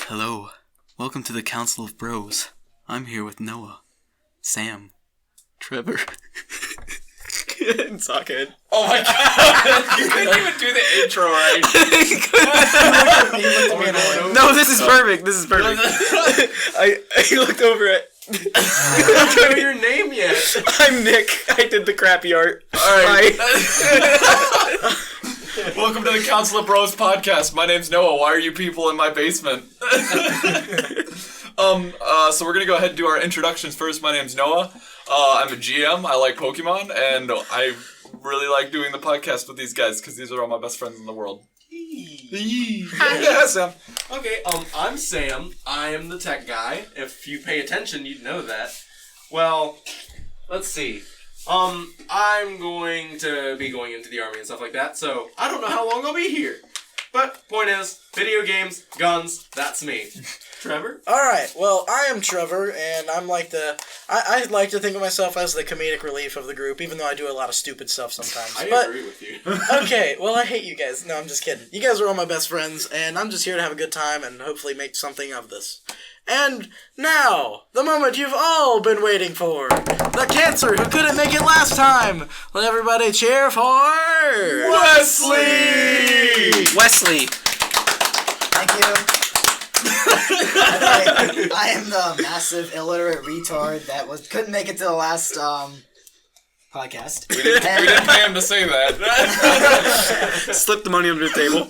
Hello. Welcome to the Council of Bros. I'm here with Noah, Sam, Trevor, and Sockhead. Oh my god! You couldn't even do the intro right. No, this is perfect. This is perfect. I looked over at... I don't know your name yet. I'm Nick. I did the crappy art. Alright. Welcome to the Council of Bros podcast. My name's Noah. Why are you people in my basement? So we're gonna go ahead and do our introductions first. My name's Noah. I'm a GM. I like Pokemon, and I really like doing the podcast with these guys because these are all my best friends in the world. Yeah, Sam. Okay, I'm Sam. I am the tech guy. If you pay attention, you'd know that. Well, let's see. I'm going to be going into the army and stuff like that, so I don't know how long I'll be here. But, point is, video games, guns, that's me. Trevor? Alright, well, I am Trevor, and I'm like I like to think of myself as the comedic relief of the group, even though I do a lot of stupid stuff sometimes. I agree with you. Okay, well, I hate you guys. No, I'm just kidding. You guys are all my best friends, and I'm just here to have a good time and hopefully make something of this. And now, the moment you've all been waiting for. The cancer who couldn't make it last time. Let everybody cheer for... Wesley! Wesley! Thank you. I am the massive illiterate retard that couldn't make it to the last podcast. We didn't pay him to say that. Slip the money under the table.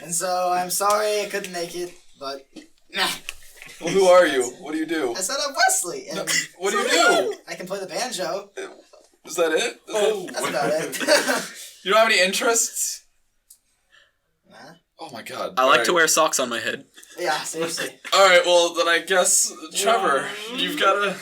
And so I'm sorry I couldn't make it, but Well, who are you? What do you do? I said I'm Wesley. And What do you do? I can play the banjo. Is that it? That's about it. You don't have any interests? Nah. Oh my god. I like to wear socks on my head. Yeah, seriously. Alright, well, then I guess, Trevor, you've gotta...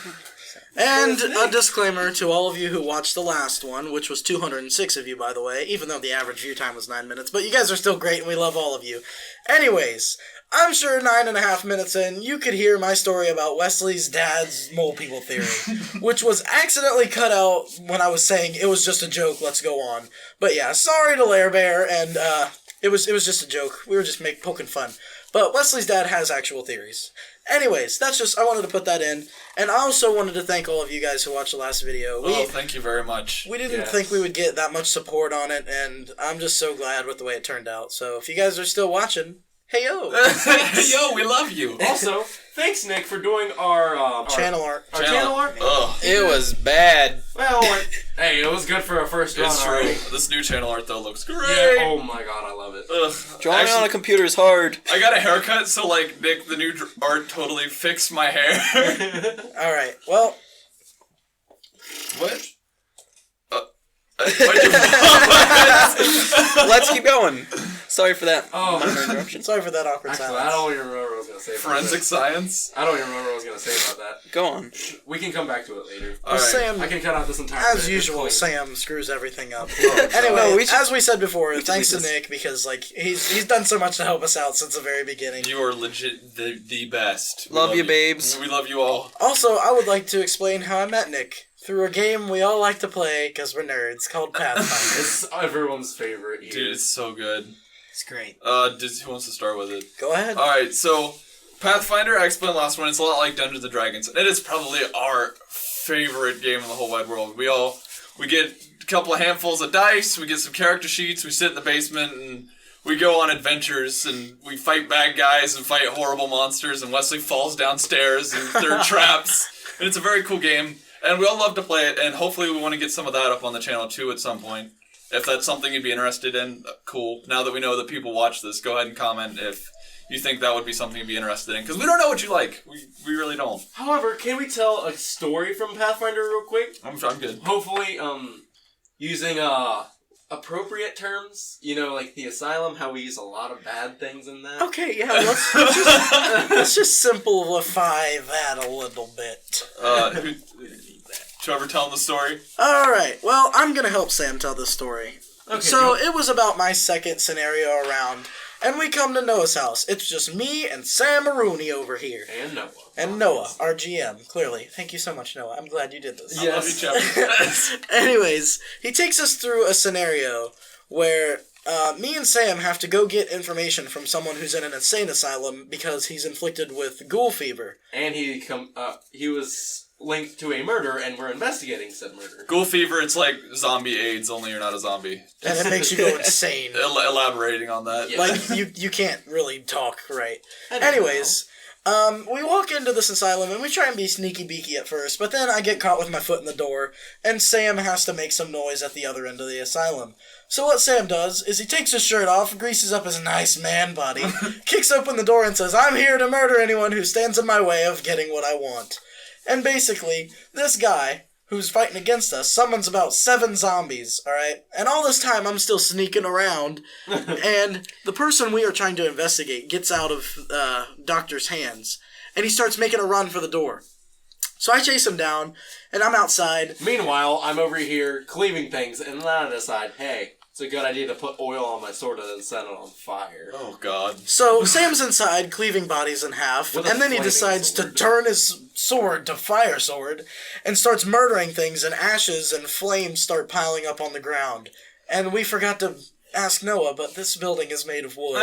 And a disclaimer to all of you who watched the last one, which was 206 of you, by the way, even though the average view time was 9 minutes, but you guys are still great and we love all of you. Anyways, I'm sure 9.5 minutes in, you could hear my story about Wesley's dad's mole people theory, which was accidentally cut out when I was saying it was just a joke, let's go on. But yeah, sorry to Lair Bear, and it was just a joke. We were just poking fun. But Wesley's dad has actual theories. Anyways, I wanted to put that in. And I also wanted to thank all of you guys who watched the last video. Thank you very much. We didn't think we would get that much support on it, and I'm just so glad with the way it turned out. So if you guys are still watching, hey yo! Hey yo, we love you. Also, thanks, Nick, for doing our Channel art. Our channel art? Ugh. It was bad. Well, hey, it was good for a first run. It's true. already. This new channel art, though, looks great. Yeah, oh my god, I love it. Ugh. Drawing Actually, on a computer is hard. I got a haircut, so, like, Nick, the new art totally fixed my hair. Alright, well, What? Let's keep going. Sorry for that Oh. minor interruption. sorry for that awkward Actually, silence. I don't even remember what I was going to say about Forensic that. science? I don't even remember what I was going to say about that. Go on. We can come back to it later. Alright. Sam, I can cut out this entire as bit. It's usual, clean. Sam screws everything up. Oh, Anyway, No, we should- as we said before, should thanks to leave this. Nick, because like he's done so much to help us out since the very beginning. You are legit the best. We Love you, babes. We love you all. Also, I would like to explain how I met Nick. Through a game we all like to play, because we're nerds, called Pathfinder. It's everyone's favorite here. Dude, it's so good. It's great. Who wants to start with it? Go ahead. Alright, so Pathfinder, I explained last one, it's a lot like Dungeons & Dragons. And it is probably our favorite game in the whole wide world. We get a couple of handfuls of dice, we get some character sheets, we sit in the basement, and we go on adventures, and we fight bad guys and fight horrible monsters, and Wesley falls downstairs, and there are traps. And it's a very cool game, and we all love to play it, and hopefully we want to get some of that up on the channel too at some point. If that's something you'd be interested in, cool. Now that we know that people watch this, go ahead and comment if you think that would be something you'd be interested in. Because we don't know what you like. We really don't. However, can we tell a story from Pathfinder real quick? I'm good. Hopefully, using appropriate terms. You know, like the asylum, how we use a lot of bad things in that. Okay, yeah, let's just simplify that a little bit. Trevor telling the story. Alright, well, I'm gonna help Sam tell this story. Okay, So, it was about my second scenario around, and we come to Noah's house. It's just me and Sam Maroney over here. And Noah. And Noah, our GM, clearly. Thank you so much, Noah. I'm glad you did this. I love you, Trevor. Anyways, he takes us through a scenario where me and Sam have to go get information from someone who's in an insane asylum because he's inflicted with ghoul fever. And he was linked to a murder, and we're investigating said murder. Ghoul fever, it's like zombie AIDS, only you're not a zombie. And it makes you go insane. Elaborating on that. Yeah. Like, you can't really talk right. Anyways, we walk into this asylum, and we try and be sneaky beaky at first, but then I get caught with my foot in the door, and Sam has to make some noise at the other end of the asylum. So what Sam does is he takes his shirt off, greases up his nice man body, kicks open the door and says, "I'm here to murder anyone who stands in my way of getting what I want." And basically, this guy, who's fighting against us, summons about 7 zombies, alright? And all this time, I'm still sneaking around, and the person we are trying to investigate gets out of Doctor's hands, and he starts making a run for the door. So I chase him down, and I'm outside. Meanwhile, I'm over here cleaving things, and then I decide, hey, it's a good idea to put oil on my sword and then set it on fire. Oh, God. So Sam's inside, cleaving bodies in half, With a and then he flaming decides sword. to turn his sword to fire sword, and starts murdering things, and ashes and flames start piling up on the ground. And we forgot to ask Noah, but this building is made of wood.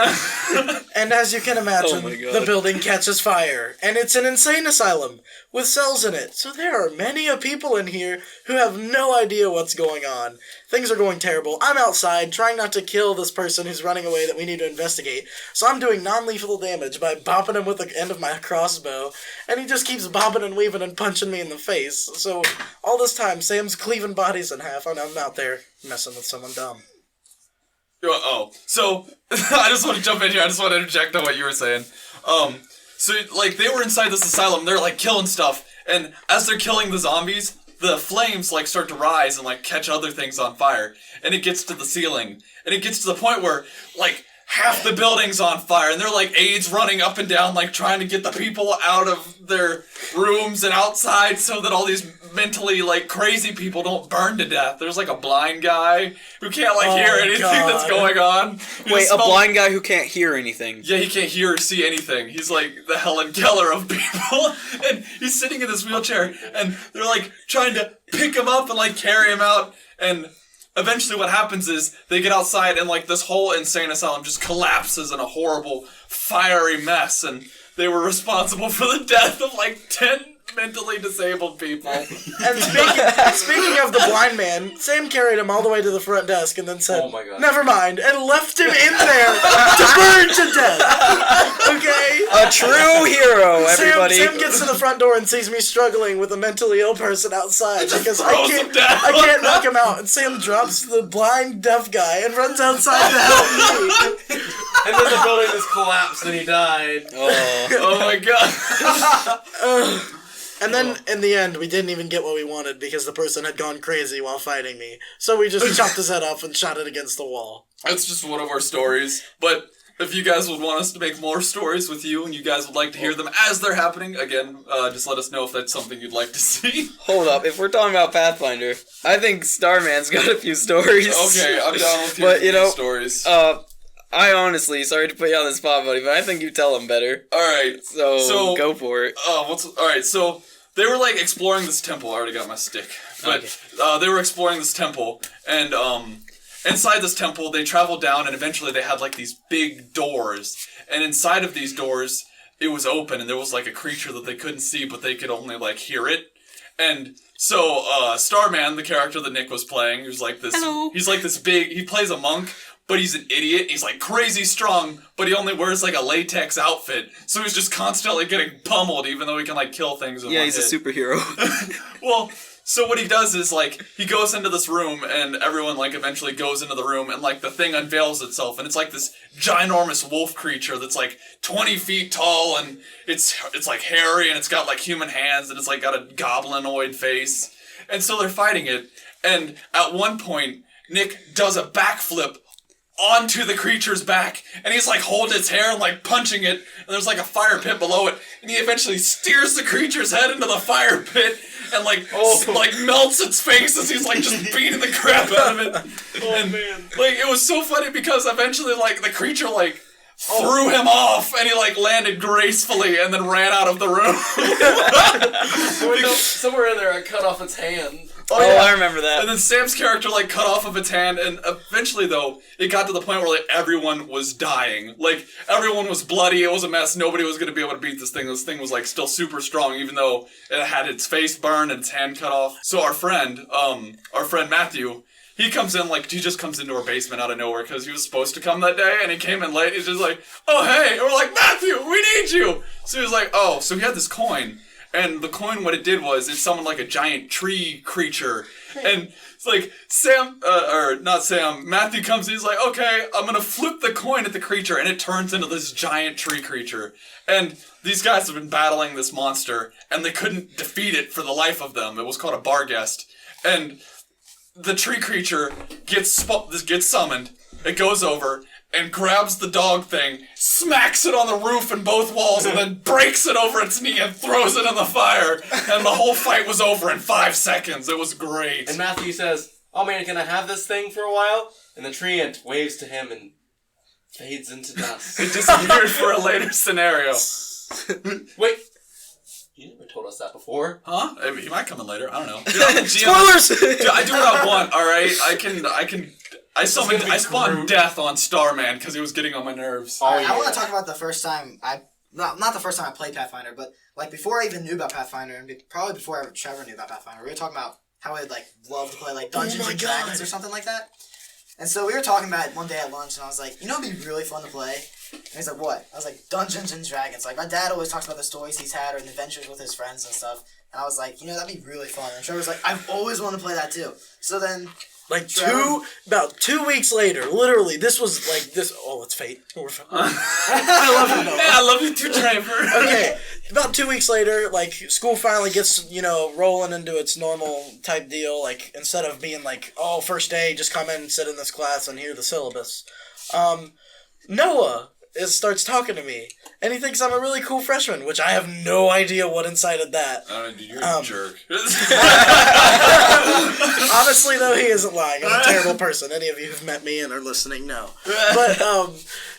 And as you can imagine, Oh my God. the building catches fire. And it's an insane asylum with cells in it. So there are many a people in here who have no idea what's going on. Things are going terrible. I'm outside trying not to kill this person who's running away that we need to investigate. So I'm doing non-lethal damage by bopping him with the end of my crossbow. And he just keeps bobbing and weaving and punching me in the face. So all this time, Sam's cleaving bodies in half, and I'm out there messing with someone dumb. Oh, so I just want to jump in here. I just want to interject on what you were saying. So like they were inside this asylum. They're like killing stuff, and as they're killing the zombies, the flames like start to rise and like catch other things on fire, and it gets to the ceiling, and it gets to the point where like half the building's on fire, and they're like aides running up and down, like trying to get the people out of their rooms and outside so that all these mentally like crazy people don't burn to death. There's like a blind guy who can't like hear anything that's going on. He Wait, just a smells- blind guy who can't hear anything. Yeah, he can't hear or see anything. He's like the Helen Keller of people. And he's sitting in this wheelchair, and they're like trying to pick him up and like carry him out. And eventually what happens is they get outside, and like this whole insane asylum just collapses in a horrible, fiery mess. And they were responsible for the death of like 10 mentally disabled people. And speaking of the blind man, Sam carried him all the way to the front desk and then said, Oh my God. "Never mind," and left him in there to burn to death. Okay? A true hero, everybody. Sam gets to the front door and sees me struggling with a mentally ill person outside because I throws him down. can't knock him out. And Sam drops the blind deaf guy and runs outside to help me. And then the building just collapsed and he died. Oh. Oh my god. And then, in the end, we didn't even get what we wanted because the person had gone crazy while fighting me. So we just chopped his head off and shot it against the wall. That's just one of our stories. But if you guys would want us to make more stories with you and you guys would like to hear them as they're happening, again, just let us know if that's something you'd like to see. Hold up, if we're talking about Pathfinder, I think Starman's got a few stories. Okay, I'm down with But, you know, stories. I honestly, sorry to put you on the spot, buddy, but I think you tell them better. Alright, So go for it. Alright, so they were like exploring this temple. I already got my stick. But they were exploring this temple, and inside this temple they traveled down, and eventually they had like these big doors. And inside of these doors it was open, and there was like a creature that they couldn't see, but they could only like hear it. And so Starman, the character that Nick was playing, who's like this he's like this big, he plays a monk, but he's an idiot. He's like crazy strong, but he only wears like a latex outfit. So he's just constantly getting pummeled, even though he can like kill things in Yeah, one he's hit. a superhero. Well, so what he does is like he goes into this room, and everyone like eventually goes into the room, and like the thing unveils itself, and it's like this ginormous wolf creature that's like 20 feet tall, and it's like hairy, and it's got like human hands, and it's like got a goblinoid face. And so they're fighting it, and at one point Nick does a backflip onto the creature's back, and he's like holding its hair and like punching it, and there's like a fire pit below it, and he eventually steers the creature's head into the fire pit and like like melts its face as he's like just beating the crap out of it. And like it was so funny because eventually like the creature like threw him off, and he like landed gracefully and then ran out of the room. Somewhere in there I cut off its hand. Oh, I remember that. And then Sam's character like cut off of its hand, and eventually though it got to the point where like everyone was dying. Like everyone was bloody. It was a mess. Nobody was gonna be able to beat this thing. This thing was like still super strong, even though it had its face burned and its hand cut off. So our friend Matthew. He comes in, like, he just comes into our basement out of nowhere because he was supposed to come that day, and he came in late. He's just like, oh, hey. And we're like, Matthew, we need you. So he was like, oh. So he had this coin, and the coin, what it did was it summoned, like, a giant tree creature. And it's like, Matthew comes in, he's like, okay, I'm going to flip the coin at the creature, and it turns into this giant tree creature. And these guys have been battling this monster, and they couldn't defeat it for the life of them. It was called a Barghest. And the tree creature gets summoned. It goes over and grabs the dog thing, smacks it on the roof and both walls, and then breaks it over its knee and throws it in the fire. And the whole fight was over in 5 seconds. It was great. And Matthew says, oh man, can I have this thing for a while? And the tree ant waves to him and fades into dust. It disappeared for a later scenario. Wait. You never told us that before. Huh? I mean, he might come in later. I don't know. Spoilers! Dude, I do what I want, alright? I spawned death on Starman because he was getting on my nerves. Oh, yeah. I want to talk about the first time not the first time I played Pathfinder, but like before I even knew about Pathfinder, and probably before Trevor knew about Pathfinder, we were talking about how I'd like love to play like Dungeons and Dragons or something like that. And so we were talking about it one day at lunch, and I was like, you know, it'd be really fun to play. And he's like, what? I was like, Dungeons and Dragons. Like, my dad always talks about the stories he's had or the adventures with his friends and stuff. And I was like, you know, that'd be really fun. And Trevor's like, I've always wanted to play that too. So then, like about 2 weeks later, literally, this was like this. Oh, it's fate. I love you, Noah. Yeah, I love you too, Trevor. Okay, about 2 weeks later, like school finally gets rolling into its normal type deal. Like instead of being like, oh, first day, just come in, sit in this class, and hear the syllabus. Noah starts talking to me, and he thinks I'm a really cool freshman, which I have no idea what incited that. Dude, you're a jerk. Honestly, though, he isn't lying. I'm a terrible person. Any of you who've met me and are listening know. But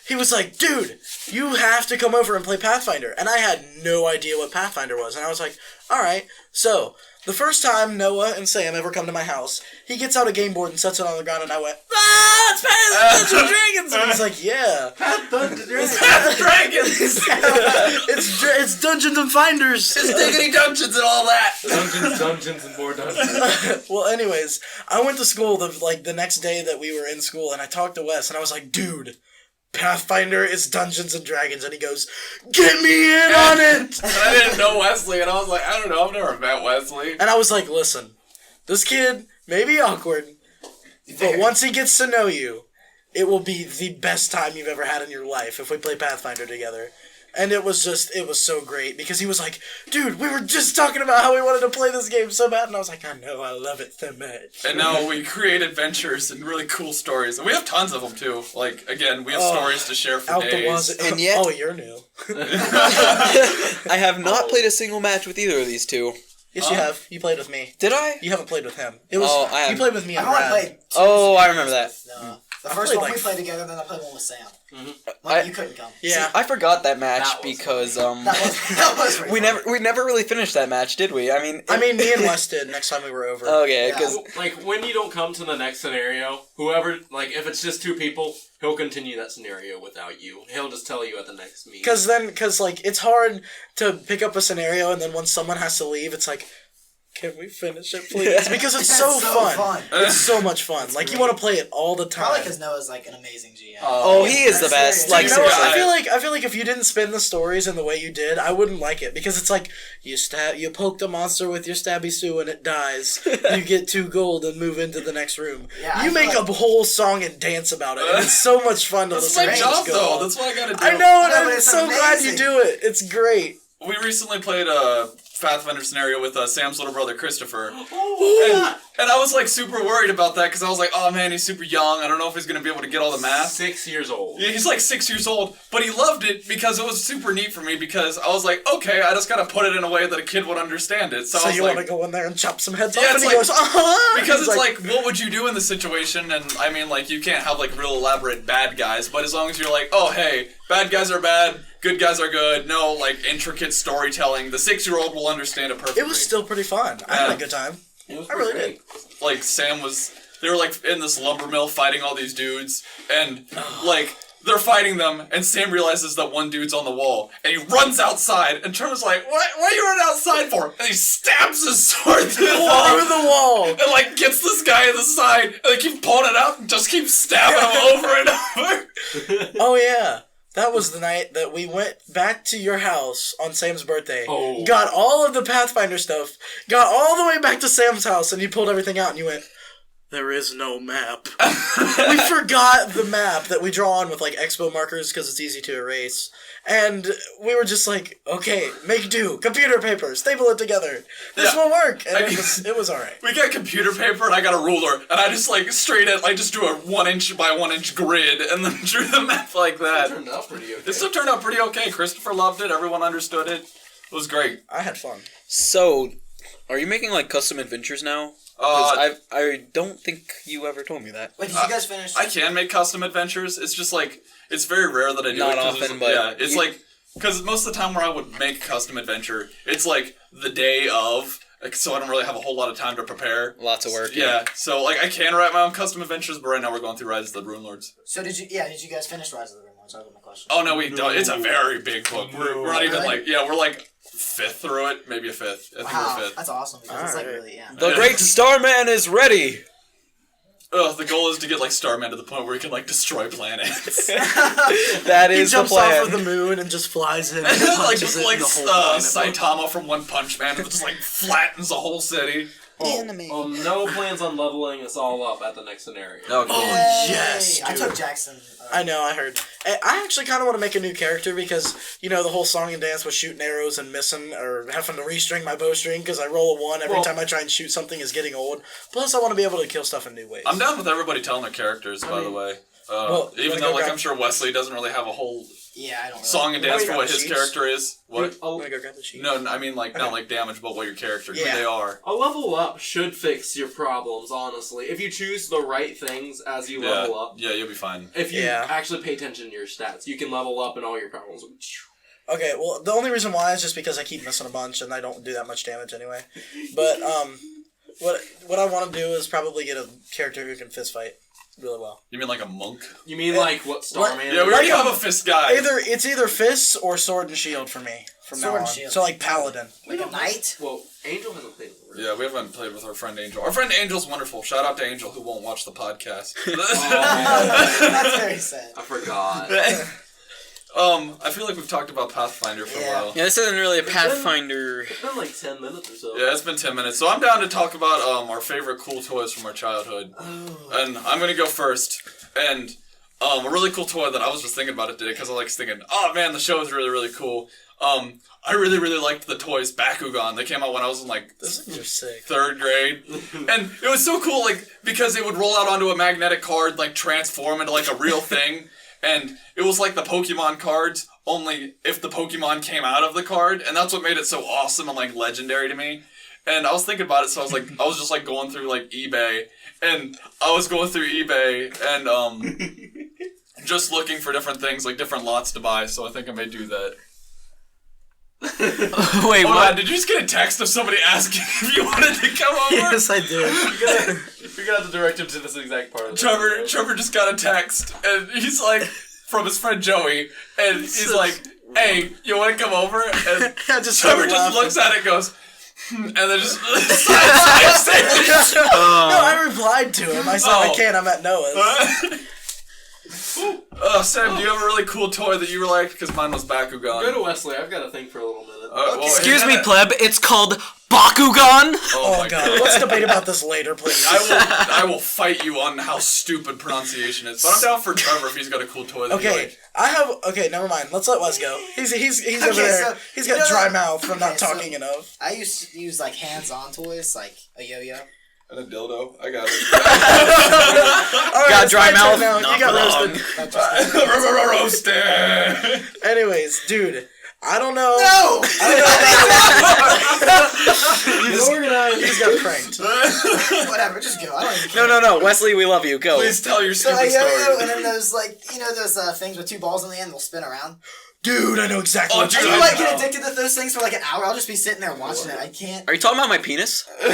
he was like, dude, you have to come over and play Pathfinder. And I had no idea what Pathfinder was. And I was like, all right. So the first time Noah and Sam ever come to my house, he gets out a game board and sets it on the ground, and I went, it's Dungeons and Dragons! And he's like, yeah. Dragons! It's Dungeons and Finders! It's Diggity Dungeons and all that! Dungeons, and more dungeons. Well, anyways, I went to school the next day that we were in school, and I talked to Wes, and I was like, dude, Pathfinder is Dungeons and Dragons, and he goes, get me in on it! And I didn't know Wesley, and I was like, I don't know, I've never met Wesley. And I was like, listen, this kid may be awkward, but once he gets to know you, it will be the best time you've ever had in your life if we play Pathfinder together. And it was so great, because he was like, dude, we were just talking about how we wanted to play this game so bad, and I was like, I know, I love it so much. And now we create adventures and really cool stories, and we have tons of them too. Like, again, we have stories to share for days. And yet... Oh, you're new. I have not played a single match with either of these two. Yes, you have. You played with me. Did I? You haven't played with him. It was. I have. You played with me and I've only Brad. played two. I remember that. No. The first one we played together, then I played one with Sam. Mm-hmm. You couldn't come. Yeah. See, I forgot that match That was because That was really we fun. never really finished that match, did we? I mean, me and Wes did next time we were over. okay, Yeah. because Like, when you don't come to the next scenario, whoever, like, if it's just two people, he'll continue that scenario without you. He'll just tell you at the next meeting. Because it's hard to pick up a scenario, and then when someone has to leave, it's like, can we finish it, please? Because it's so fun. It's so much fun. Like, you want to play it all the time. Probably because Noah's like an amazing GM. he is the best. Like, You know what? seriously. I feel like if you didn't spin the stories in the way you did, I wouldn't like it, because it's like you poke the monster with your stabby sue and it dies. You get 2 gold and move into the next room. Yeah, you I make feel a whole song and dance about it. And it's so much fun to That's listen my to. job, Go though. on. That's what I gotta do. I know, and No, but I'm it's so glad you amazing. do it. It's great. We recently played a Pathfinder scenario with Sam's little brother, Christopher. And I was, like, super worried about that, because I was like, oh, man, he's super young. I don't know if he's going to be able to get all the math. 6 years old. Yeah, he's like 6 years old, but he loved it because it was super neat for me, because I was like, okay, I just gotta put it in a way that a kid would understand it. So I So was you like, want to go in there and chop some heads Yeah, off? it's And he like- goes, uh-huh! because He's it's like, what would you do in this situation? And I mean, like, you can't have like real elaborate bad guys, but as long as you're like, oh, hey, bad guys are bad, good guys are good, no, like, intricate storytelling, the 6-year-old will understand it perfectly. it was still pretty fun. I had a good time. It was I really great. Like they were like in this lumber mill fighting all these dudes, and like they're fighting them, and Sam realizes that one dude's on the wall, and he runs outside, and Trevor's like, what are you running outside for? And he stabs his sword through the wall, Through the wall. and like gets this guy in the side, and they keep pulling it out, and just keep stabbing him over and over. Oh yeah. That was the night that we went back to your house on Sam's birthday. Oh. Got all of the Pathfinder stuff. Got all the way back to Sam's house, and you pulled everything out, and you went, "There is no map." We forgot the map that we draw on with like expo markers because it's easy to erase. And we were just like, okay, make do. Computer paper, staple it together. This Yeah. will work. And it was alright. We got computer paper, and I got a ruler, and I just like just drew a 1 inch by 1 inch grid, and then drew the map like It that. turned out pretty okay. It still turned out pretty okay. Christopher loved it. Everyone understood it. It was great. I had fun. So, are you making like custom adventures now? 'Cause I don't think you ever told me that. Wait, did you guys finish? I can make custom adventures. It's just like it's very rare that I do Not it. 'Cause often, it's, but yeah, it's you- like because most of the time where I would make a custom adventure, it's like the day of, like, so I don't really have a whole lot of time to prepare. Lots of work. Yeah, so like I can write my own custom adventures, but right now we're going through Rise of the Rune Lords. So did you guys finish Rise of the Rune Lords? That was my question. Oh no, we don't. It's a very big book. We're not even Really? like we're like fifth through it, maybe a fifth. I think Wow, we're fifth. that's awesome because it's like Alright. really The Great Starman is ready. The goal is to get like Starman to the point where he can like destroy planets. That He is the jumps plan. off of the moon and just flies in. And like punches it like in the whole planet. Saitama from One Punch Man, who just like flattens the whole city. No plans on leveling us all up at the next scenario. Oh, Oh, Yay! yes, I dude. took Jackson. I know, I heard. I actually kind of want to make a new character because, you know, the whole song and dance with shooting arrows and missing or having to restring my bowstring because I roll a 1 every Well- time I try and shoot something is getting old. Plus, I want to be able to kill stuff in new ways. I'm down with everybody telling their characters, by the way. well, you Even wanna though, go like, grab- I'm sure Wesley doesn't really have a whole Yeah, I don't. Really. song and dance Wait, for what grab his the character is. What? I'm going to go grab the sheet. No, I mean, like, not like damage, but what your character, Yeah. who they are. A level up should fix your problems, honestly. If you choose the right things as you level up, Yeah, you'll be fine. if you Yeah. actually pay attention to your stats, you can level up and all your problems will... Okay, well, the only reason why is just because I keep missing a bunch and I don't do that much damage anyway. But, what I want to do is probably get a character who can fist fight really well. You mean like a monk? You mean like what Starman... Yeah, we already have a fist guy. It's either fists or sword and shield for me from Sword now and on. shield. So like paladin. Like a knight. Well, Angel hasn't played with Yeah, we haven't played with our friend Angel. Our friend Angel's wonderful. Shout out to Angel, who won't watch the podcast. That's very sad. I forgot. I feel like we've talked about Pathfinder for Yeah. a while. Yeah, this isn't really a Pathfinder. It's been like 10 minutes or so. Yeah, it's been 10 minutes. So I'm down to talk about our favorite cool toys from our childhood. And I'm going to go first. And a really cool toy that I was just thinking about it today because I like thinking, oh man, the show is really, really cool. I really, really liked the toys Bakugan. They came out when I was in like Those things are sick. 3rd grade. And it was so cool, like, because it would roll out onto a magnetic card, like, transform into, like, a real thing. And it was like the Pokemon cards, only if the Pokemon came out of the card. And that's what made it so awesome and, like, legendary to me. And I was thinking about it, so I was just, like, going through, like, eBay. And I was going through eBay and, just looking for different things, like, different lots to buy. So I think I may do that. Wait, Hold on, what? did you just get a text of somebody asking if you wanted to come over? Yes, I did. You're gonna have to direct him to this exact part of the Trevor just got a text, and he's like, from his friend Joey, and he's like, hey, you want to come over? And I just Trevor started just laughing. looks at it and goes, and then just No, I replied to him. I said I Oh. can't. I'm at Noah's. Sam, do you have a really cool toy that you liked? Because mine was Bakugan. Go to Wesley, I've got a thing for a little minute. Well, Excuse yeah. me, pleb. It's called Bakugan. Oh, Oh my god, let's debate about this later, please. I will fight you on how stupid pronunciation is. But I'm down for Trevor if he's got a cool toy that you Okay, like. I have. Okay, never mind. Let's let Wes go. He's over there. so- He's got no, dry no. mouth from not Okay, so- talking enough. I used to use like hands-on toys, like a yo-yo. And a dildo. I got it. All right, Got it's dry my turn mouth? now. Not You got for long. roasted. Roasted. Anyways, dude, I don't know. No! You just got pranked. Whatever, just go. I don't even care. No, Wesley, we love you. Go. Please tell your So stupid a yo-yo, story. and then those like those things with 2 balls on the end will spin around. Dude, I know exactly Oh, what dude, you're And you talking like about. get addicted to those things for like an hour. I'll just be sitting there watching it. I can't. Are you talking about my penis? No,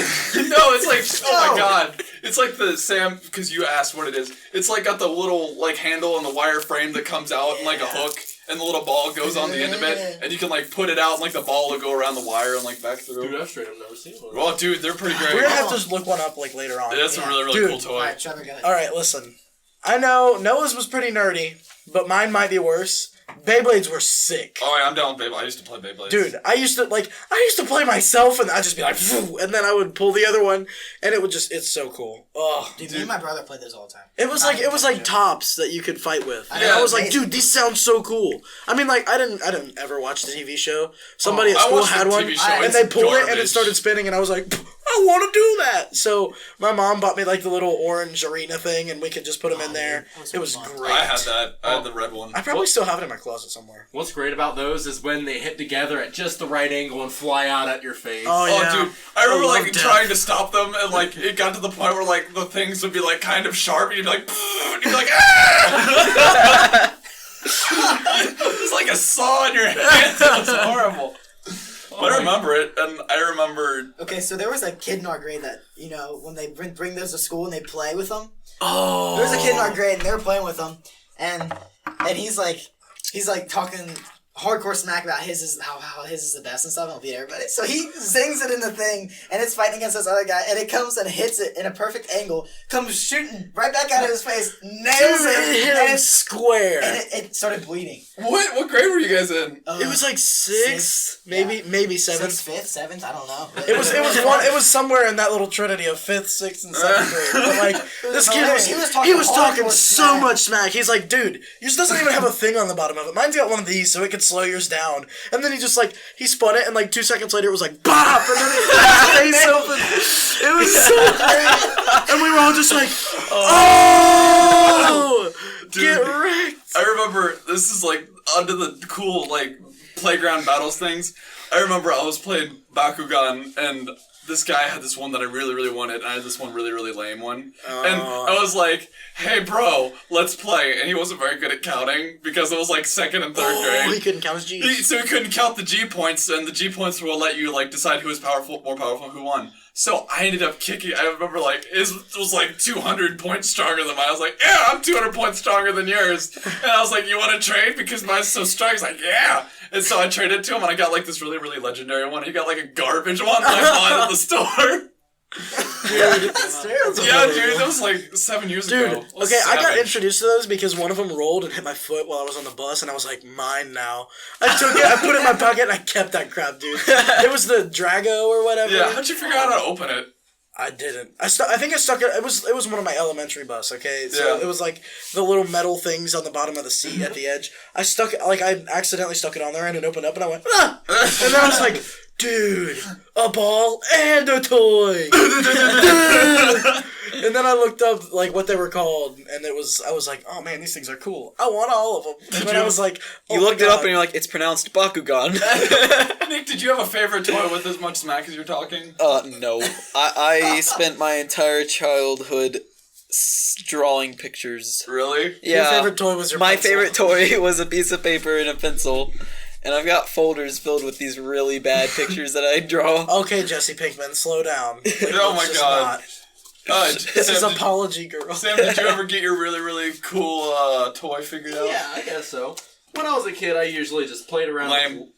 it's like, oh my No. god. It's like the Sam, because you asked what it is. It's like got the little like handle and the wire frame that comes out and like a hook, and the little ball goes on the end of it, and you can like put it out and like the ball will go around the wire and like back through. Dude, I've straight up never seen one. Well, dude, they're pretty great. We're gonna have to look one up like later on. That's a really, really Dude. cool toy. Alright, Trevor, go ahead. All right, listen. I know Noah's was pretty nerdy, but mine might be worse. Beyblades were sick. Oh, yeah, I'm down with Beyblade. I used to play Beyblades. Dude, I used to play myself, and I'd just be like, "Phew," and then I would pull the other one, and it would just—it's so cool. Oh, Dude, me and my brother played this all the time. it was like tops that you could fight with. I And know, I was like, amazing. dude, these sound so cool. I mean, like, I didn't ever watch the TV show. Somebody at I school watched the had one, TV show. and It's they pulled it, and it garbage. started spinning, and I was like, I want to do that. So my mom bought me like the little orange arena thing, and we could just put them in there. that was It was so fun. great. I had that. I had the red one. I probably still have it in my closet somewhere. What's great about those is when they hit together at just the right angle and fly out at your face. Oh, Oh, yeah. dude, I remember love like death. trying to stop them, and like it got to the point where like the things would be like kind of sharp, and you'd be like, and you'd be like, ah! It's like a saw in your hand. It's horrible. But I remember it, and I remember. Okay, so there was a kid in our grade that, you know, when they bring those to school and they play with them. Oh. There was a kid in our grade and they were playing with them, and he's like talking hardcore smack about how his is the best and stuff, and he'll beat everybody. So he sings it in the thing, and it's fighting against this other guy, and it comes and hits it in a perfect angle, comes shooting right back out of his face, nails Dude, it, it hit and him it's square. and it started bleeding. What grade were you guys in? It was like sixth, maybe seventh. Sixth, fifth, seventh, I don't know. It was somewhere in that little trinity of fifth, sixth, and seventh grade. But like this kid hilarious. he was He was talking talking so hardcore much smack. He's like, dude, yours doesn't even have a thing on the bottom of it. Mine's got one of these, so it could slow yours down. And then he just like he spun it, and like 2 seconds later, it was like bop, and then it face open. It was so great, and we were all just like, oh, get wrecked. I remember this is like under the cool like playground battles things. I remember I was playing Bakugan, and this guy had this one that I really, really wanted, and I had this one really, really lame one. And I was like, hey bro, let's play. And he wasn't very good at counting because it was like second and third Oh, grade. he couldn't count his G's. So he couldn't count the G points, and the G points will let you like decide who is more powerful, who won. So I ended up kicking. I remember like it was like 200 points stronger than mine. I was like, yeah, I'm 200 points stronger than yours. And I was like, you want to trade because mine's so strong? He's like, yeah. And so I traded to him, and I got like this really, really legendary one. He got like a garbage one that I bought at the store. That's terrible. Yeah, dude, that was like 7 years Dude, ago. I was okay, I got savage. introduced to those because one of them rolled and hit my foot while I was on the bus, and I was like, mine now. I took it, I put it in my pocket, and I kept that crap, dude. It was the Drago or whatever. Yeah, how'd you figure out how to open it? I didn't. I think I stuck it. It was one of my elementary bus. Okay, so Yeah. it was like the little metal things on the bottom of the seat at the edge. I stuck it like I accidentally stuck it on there, and it opened up, and I went ah! And then I was like, dude, a ball and a toy. And then I looked up like what they were called, and I was like, oh man, these things are cool. I want all of them. And then I was like, oh You my looked it up God. and you're like, it's pronounced Bakugan. Nick, did you have a favorite toy with as much smack as you're talking? No. I spent my entire childhood drawing pictures. Really? Yeah. Your favorite toy was your My pencil. favorite toy was a piece of paper and a pencil. And I've got folders filled with these really bad pictures that I draw. Okay, Jesse Pinkman, slow down. Like, Oh let's my just God. not. Sam, This is did, apology, girl. Sam, did you ever get your really, really cool toy figured out? Yeah, I guess so. When I was a kid, I usually just played around. Lame.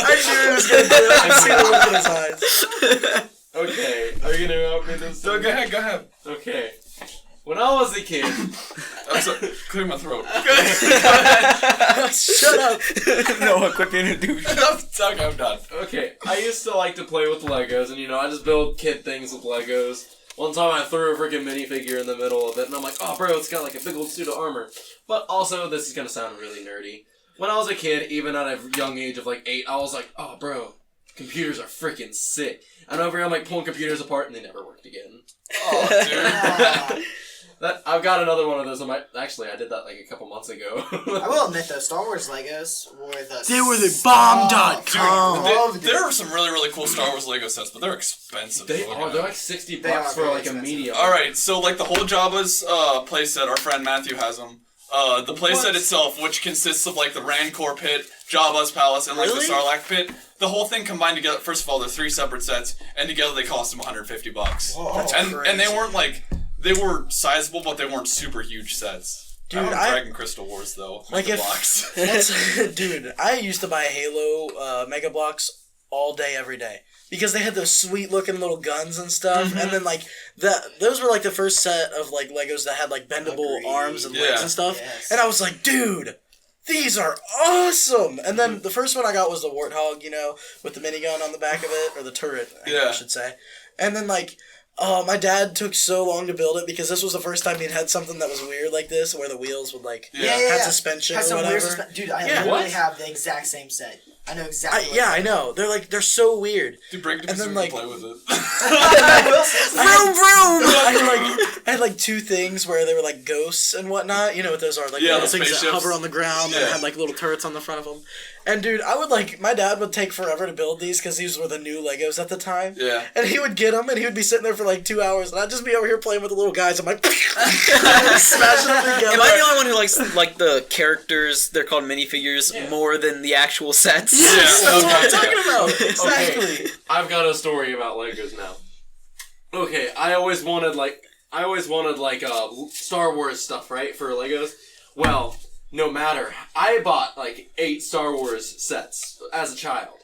I knew he was gonna do it. I see the look in his eyes. Okay, are you gonna help me this? So go ahead, go ahead. Okay. When I was a kid, I'm sorry, clear my throat. Shut up. Noah, quick introduce. I'm done. okay, I used to like to play with Legos, and I just build kid things with Legos. One time I threw a freaking minifigure in the middle of it, and I'm like, oh bro, it's got like a big old suit of armor. But also, this is gonna sound really nerdy. When I was a kid, even at a young age of like 8, I was like, oh bro, computers are freaking sick. And over here, I'm like pulling computers apart, and they never worked again. Oh, dude. I've got another one of those. Actually, I did that like a couple months ago. I will admit though, Star Wars Legos were the They were the bomb.com. There are some really, really cool Star Wars Lego sets, but they're expensive. They're like $60 They are for very like a expensive. medium. Alright, so like the whole Jabba's playset, our friend Matthew has them. The playset itself, which consists of like the Rancor pit, Jabba's palace, and like Really? the Sarlacc pit, the whole thing combined together. First of all, they're 3 separate sets, and together they cost him $150. That's And they crazy. weren't like they were sizable, but they weren't super huge sets. Dude, I I- Dragon Crystal Wars though. Like Mega if blocks. that's, dude, I used to buy Halo Mega Blocks all day, every day. Because they had those sweet looking little guns and stuff, and then like those were like the first set of like Legos that had like bendable Agreed. arms and Yeah. legs and stuff. Yes. And I was like, dude, these are awesome. And then the first one I got was the Warthog, with the minigun on the back of it, or the turret, I Yeah. should say. And then like, oh, my dad took so long to build it because this was the first time he'd had something that was weird like this, where the wheels would like had suspension Has or some whatever. weird Dude, I Yeah. literally What? have the exact same set. I know exactly. what I know. They're so weird. Dude, break it to And then, and like- play with it. I had like 2 things where they were like ghosts and whatnot. You know what those are? Like Yeah, little the things that spaceships. hover on the ground and Yeah. had like little turrets on the front of them. And dude, I would my dad would take forever to build these because these were the new Legos at the time. Yeah. And he would get them and he would be sitting there for like 2 hours and I'd just be over here playing with the little guys. I'm like, smashing them together. Am I the only one who likes like the characters? They're called minifigures more than the actual sets. Yes, Yeah, that's what I'm okay. talking about. Exactly. Okay, I've got a story about Legos now. Okay, I always wanted Star Wars stuff, right, for Legos. Well, no matter, I bought like 8 Star Wars sets as a child.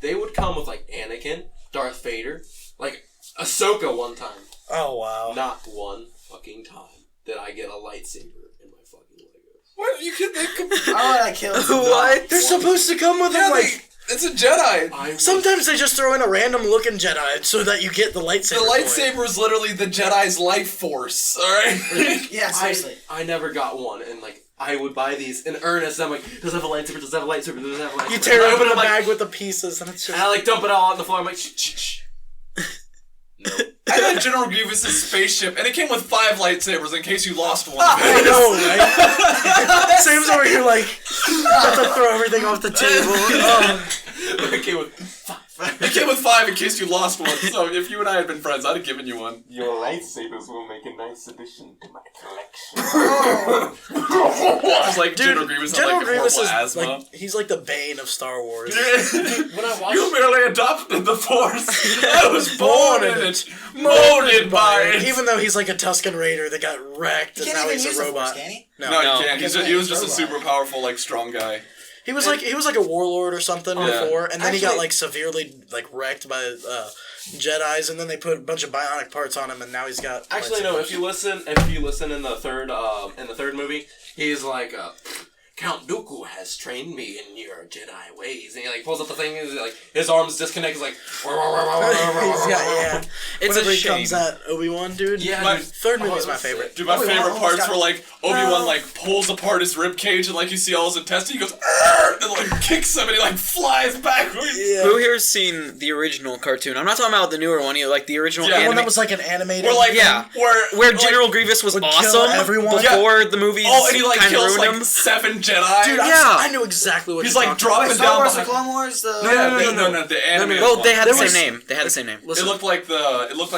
They would come with like Anakin, Darth Vader, like Ahsoka one time. Oh wow. Not one fucking time did I get a lightsaber in my fucking Legos. What? You could I killed some What? They're supposed to come with them like. it's a Jedi. I was- Sometimes they just throw in a random looking Jedi so that you get the lightsaber. The coin. lightsaber is literally the Jedi's life force. All right. Yeah, seriously. I never got one, and like I would buy these in earnest. And I'm like, does it have a lightsaber? Does it have a lightsaber? Does it have a lightsaber? You tear And I open the like, bag with the pieces, and it's just. and I like dump it all on the floor. I'm like, shh, shh, shh. No. I had General Grievous' spaceship, and it came with 5 lightsabers in case you lost one. I know, right? Sam's over here like about to throw everything off the table. Okay, with It came with 5 in case you lost one. So if you and I had been friends, I'd have given you one. your lightsabers will make a nice addition to my collection. Just like Dude, General Grievous had General like Grievous horrible is asthma. like he's like the bane of Star Wars. When I watched, You merely adopted the Force. I was born in it, molded by it. Even though he's like a Tusken Raider that got wrecked You and can't now even he's use a the Force, robot. can he? No, No. you can't. He was just a super powerful, like, strong guy. He was like a warlord or something Yeah. before, and then he got Actually- like severely like wrecked by Jedi's, and then they put a bunch of bionic parts on him, and now he's got. actually, no. lightsabers. If you listen in the third movie, he's like, Count Dooku has trained me in your Jedi ways, and he like pulls up the thing, and like his arms disconnect. He's like, He's got, yeah. It's Whenever a he shame. comes at Obi-Wan, dude. Yeah, My- dude. Third Oh, movie's it my was favorite. sick. Dude, my Obi-Wan favorite almost parts got- were like Obi-Wan like pulls apart his rib cage and like you see all his intestines. He goes "Arr!" and like kicks him and he like flies backwards. Yeah. Who here's seen the original cartoon? I'm not talking about the newer one. Like the original Yeah, The one anime. that was like an animated. Or like Yeah. like, where General Grievous was would kill awesome everyone. before the movies oh, and he like kind of kills ruined like him. 7 Jedi. Dude, Yeah. I knew exactly what He's you're like talking about. dropping Star down Wars: The behind. Clone Wars. The No, the anime. Well, they had the There was- same name. They had the same name. It Listen, looked like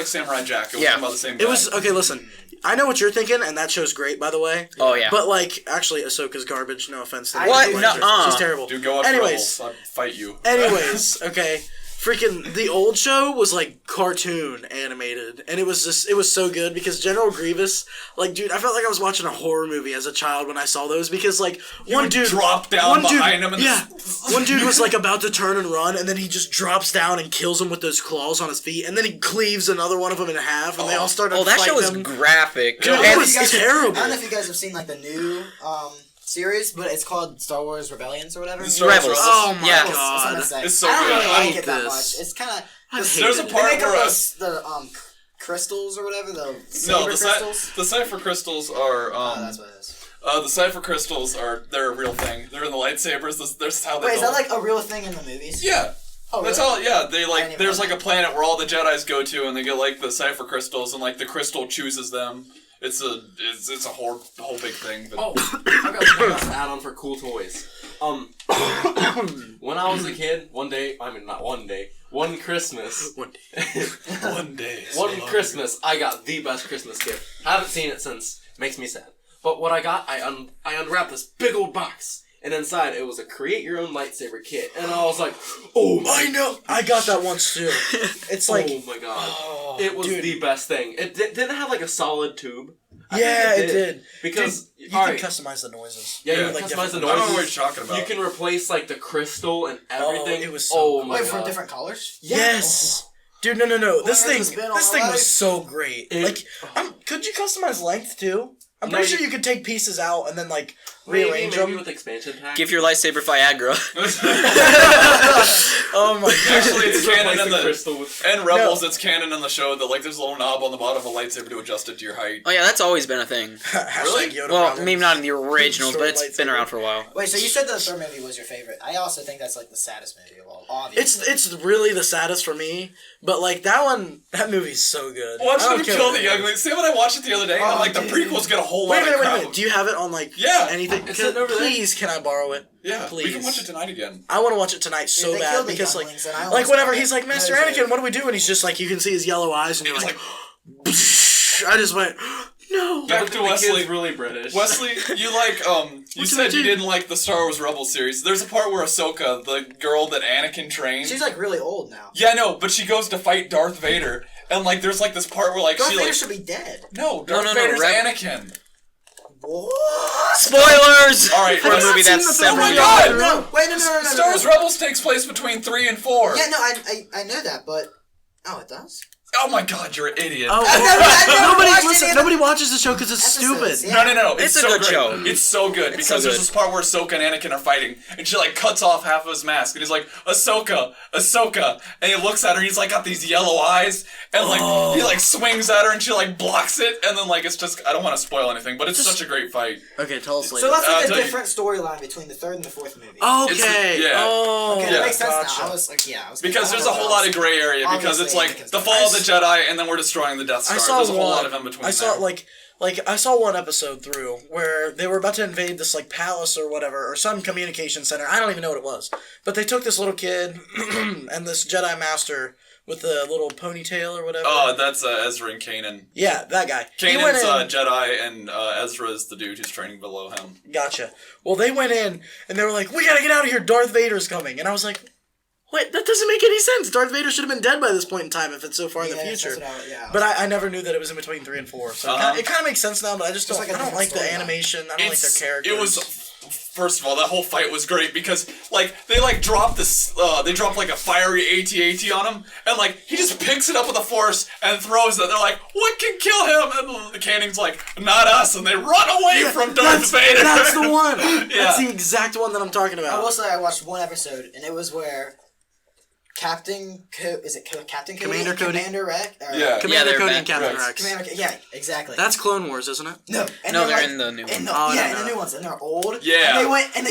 Samurai Jack. It was Yeah. about the same guy. it was okay. Listen, I know what you're thinking, and that show's great, by the way. Oh yeah. But like, actually, Ahsoka's garbage. No offense to What? her. Nuh-uh. She's terrible. Dude, go up Anyways, Rebels. I'd fight you. anyways, okay. Freaking the old show was like cartoon animated, and it was so good because General Grievous, like, dude, I felt like I was watching a horror movie as a child when I saw those because like one would dude drop down behind him and yeah, one dude was like about to turn and run, and then he just drops down and kills him with those claws on his feet, and then he cleaves another one of them in half, and they all started. Oh, that show was fighting him. graphic. Dude, Yeah. it was You guys- terrible. I don't know if you guys have seen like the new series, but it's called Star Wars Rebellions or whatever. Star Wars Rebels. Oh my Yeah. That's what I'm god. gonna say. It's so I don't good. really I like hate it that this. much. It's kind of. There's a They part make up where the crystals or whatever. The no, saber the crystals. the cipher crystals are Oh, that's what it is. the cipher crystals they're a real thing. They're in the lightsabers. That's how they. Wait, is that build- like a real thing in the movies? Yeah. Oh, That's really? all. Yeah, they I didn't like. even There's know like a planet where all the Jedi's go to, and they get like the cipher crystals, and like the crystal chooses them. It's a whole big thing. But Oh, I got an add-on for cool toys. When I was a kid, one Christmas, one day, one Christmas, I got the best Christmas gift. Haven't seen it since. Makes me sad. But what I got, I unwrapped this big old box. And inside, it was a create your own lightsaber kit. And I was like, oh my I know. I got that once too. It's like, oh my god. oh, It was dude. the best thing. It didn't have like a solid tube. I Yeah, think it did. Because, You can alright. customize the noises. Yeah, you Yeah. can Like customize the different- I don't know what noises. you're talking about. You can replace like the crystal and everything. it was so oh cool. my Wait, for god. different colors? Yes. Dude, no. This Where thing, has this been all this my thing was life? so great. It- Could you customize length too? I'm No, pretty you- sure you could take pieces out and then like Maybe rearrange them. with expansion pack. Give your lightsaber Viagra. Oh my god. Actually, it's canon Replace in the the crystal with. and Rebels. It's canon in the show that like there's a little knob on the bottom of a lightsaber to adjust it to your height. Oh yeah, that's always been a thing. Hashtag Yoda Well, problems. maybe not in the originals, but Short it's been lightsaber. around for a while. Wait, so you said the third movie was your favorite. I also think that's like the saddest movie of all. Obviously. It's really the saddest for me, but like that movie's so good. I Watching don't him care kill what the it is. youngling. See what I watched it the other day? And, Oh, like the dude. prequels get a whole Wait lot a minute, of wait a crap. minute. Do you have it on like Yeah. anything? It's sitting over there. Please, can I borrow it? Yeah, Please. we can watch it tonight again. I want to watch it tonight so they bad killed the because like younglings, and I like almost whenever got he's it. like, Master Because, Anakin, what do we do? And he's just like, you can see his yellow eyes, and you're It's like, like I just went, no. Back to the Wesley. kid's really British. Wesley, you like you What did I said you do? didn't like the Star Wars Rebels series. There's a part where Ahsoka, the girl that Anakin trained. She's like really old now. Yeah, no, but she goes to fight Darth Vader, and like there's like this part where like Darth she Vader like should be dead. no, Darth no, Vader's Reb- Anakin. What? Spoilers! All right, for a Have you movie not seen that's the several film? years Oh my old. God! No, wait, no. Star Wars Rebels takes place between 3 and 4. Yeah, no, I know that, but it does. Oh my God, you're an idiot. Oh, I've never watched any of the nobody watches the show because it's episodes, stupid. yeah. No. It's a so good great. show. It's so good because so there's good. this part where Ahsoka and Anakin are fighting, and she like cuts off half of his mask, and he's like, Ahsoka, and he looks at her, and he's like got these yellow eyes, and like he like swings at her, and she like blocks it, and then like it's just I don't want to spoil anything, but it's such a great fight. Okay, tell us later. So that's like I'll a tell you. different storyline between the third and the fourth movie. Okay. yeah. Oh, Okay, Yeah. that makes sense gotcha. now. I was like, yeah. I was Because there's a whole lot of gray area because it's Obviously, like Anakin's the dead. fall of the Jedi, and then we're destroying the Death Star. I saw There's a whole one. lot of in between. I saw there. like I saw one episode through where they were about to invade this like palace or whatever or some communication center. I don't even know what it was, but they took this little kid and this Jedi Master with the little ponytail or whatever. Oh, that's Ezra and Kanan. Yeah, that guy. He went Kanan's in. Jedi, and Ezra is the dude who's training below him. Gotcha. Well, they went in and they were like, "We gotta get out of here. Darth Vader's coming." And I was like, "Wait, that doesn't make any sense. Darth Vader should have been dead by this point in time if it's so far in the future." But I never knew that it was in between 3 and 4. So it kind of makes sense now. But I just don't. like a I don't different like the storyline. animation. I don't like their characters. It was. First of all, that whole fight was great because, like, they like dropped this. They dropped like a fiery AT-AT on him, and like he just picks it up with the Force and throws it. They're like, "What can kill him?" And the Canning's like, "Not us!" And they run away from Darth Vader. That's the one. Yeah. That's the exact one that I'm talking I about. will say I watched one episode, and it was where Captain Captain Cody? Commander Cody? Commander Rex? Yeah. Commander they're Cody back. and Captain Rex. Rex. Commander, yeah, exactly. That's Clone Wars, isn't it? no, and No, they're like, in the new one. in the, Oh, yeah, no, in the no. new ones, and they're old. Yeah. And they went and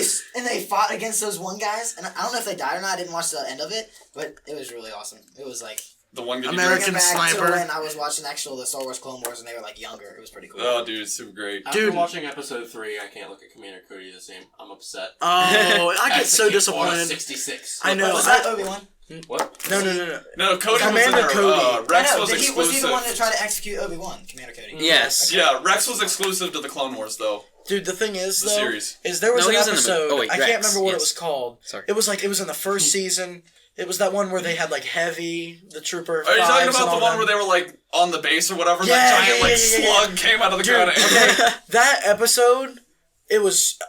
they fought against those one guys, and I don't know if they died or not. I didn't watch the end of it, but it was really awesome. It was like The one good American bringing back Sniper. to when I was watching the Star Wars Clone Wars, and they were like younger. It was pretty cool. Oh, dude, it's super great. After Dude. watching episode 3, I can't look at Commander Cody the same. I'm upset. Oh, I get so Execute Order disappointed. 66. I know. was that Obi-Wan? What? No. No, Cody Commander was in there. Cody. Rex I know. was Was exclusive. he the one that tried to execute Obi-Wan? Commander Cody. Yes. Yeah, Rex was exclusive to the Clone Wars, though. Dude, the thing is, The though, series. is there was No, an he was in the episode. movie. Oh, wait, I can't Rex, remember what it yes. was called. Sorry. It was like it was in the first season. It was that one where they had like Heavy, the Trooper. Are you talking Fives, about and the all one them. where they were like on the base or whatever? Yeah, that giant yeah, like yeah, yeah. slug came out of the Dude, ground. okay, that episode,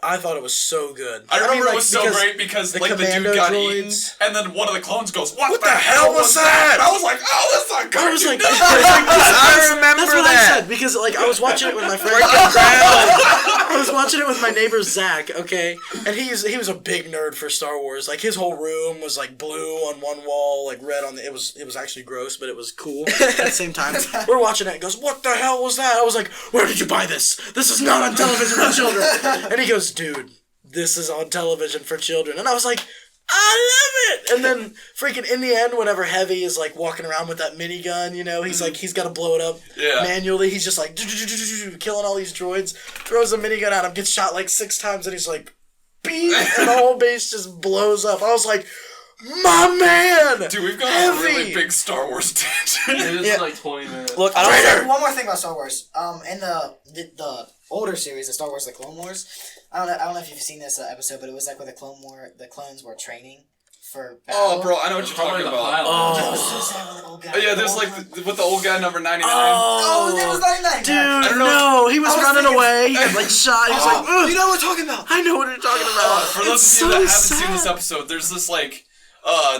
I thought it was so good. I remember mean, it was so because great because the like the commando dude got droids- eaten, and then one of the clones goes, "What the hell was that?" I was like, "Oh, that's not good." I was like, I remember that's what that. I said because like I was watching it with my friend. I was watching it with my neighbor Zach. Okay, and he was a big nerd for Star Wars. Like his whole room was like blue on one wall, like red on the. It was actually gross, but it was cool at the same time. We're watching it. And goes, "What the hell was that?" I was like, "Where did you buy this? This is not on television for children." And he goes, "Dude, this is on television for children." And I was like, I love it! And then, freaking, in the end, whenever Heavy is, like, walking around with that minigun, you know, he's like, he's got to blow it up Yeah. manually. He's just, like, killing all these droids, throws a minigun at him, gets shot, like, 6 times, and he's like, beep! And the whole base just blows up. I was like, My man! Dude, we've gone on a Heavy. really big Star Wars tangent. This Yeah. is like 20 minutes. Look, I don't One more thing about Star Wars. In the older series, the Star Wars: The Clone Wars. I don't know if you've seen this episode, but it was like where the clones were training for battle. Oh, bro, I know what you're Probably talking the about. pilot. It was so sad with the old guy. Yeah, there's like with the old guy number 99. Oh, his name was 99. Dude, I don't know no, he was I was running thinking- away. He got like shot. He was like, "Ugh." You know what we're talking about? I know what you're talking about. For those It's of you that so haven't seen this sad. episode, there's this like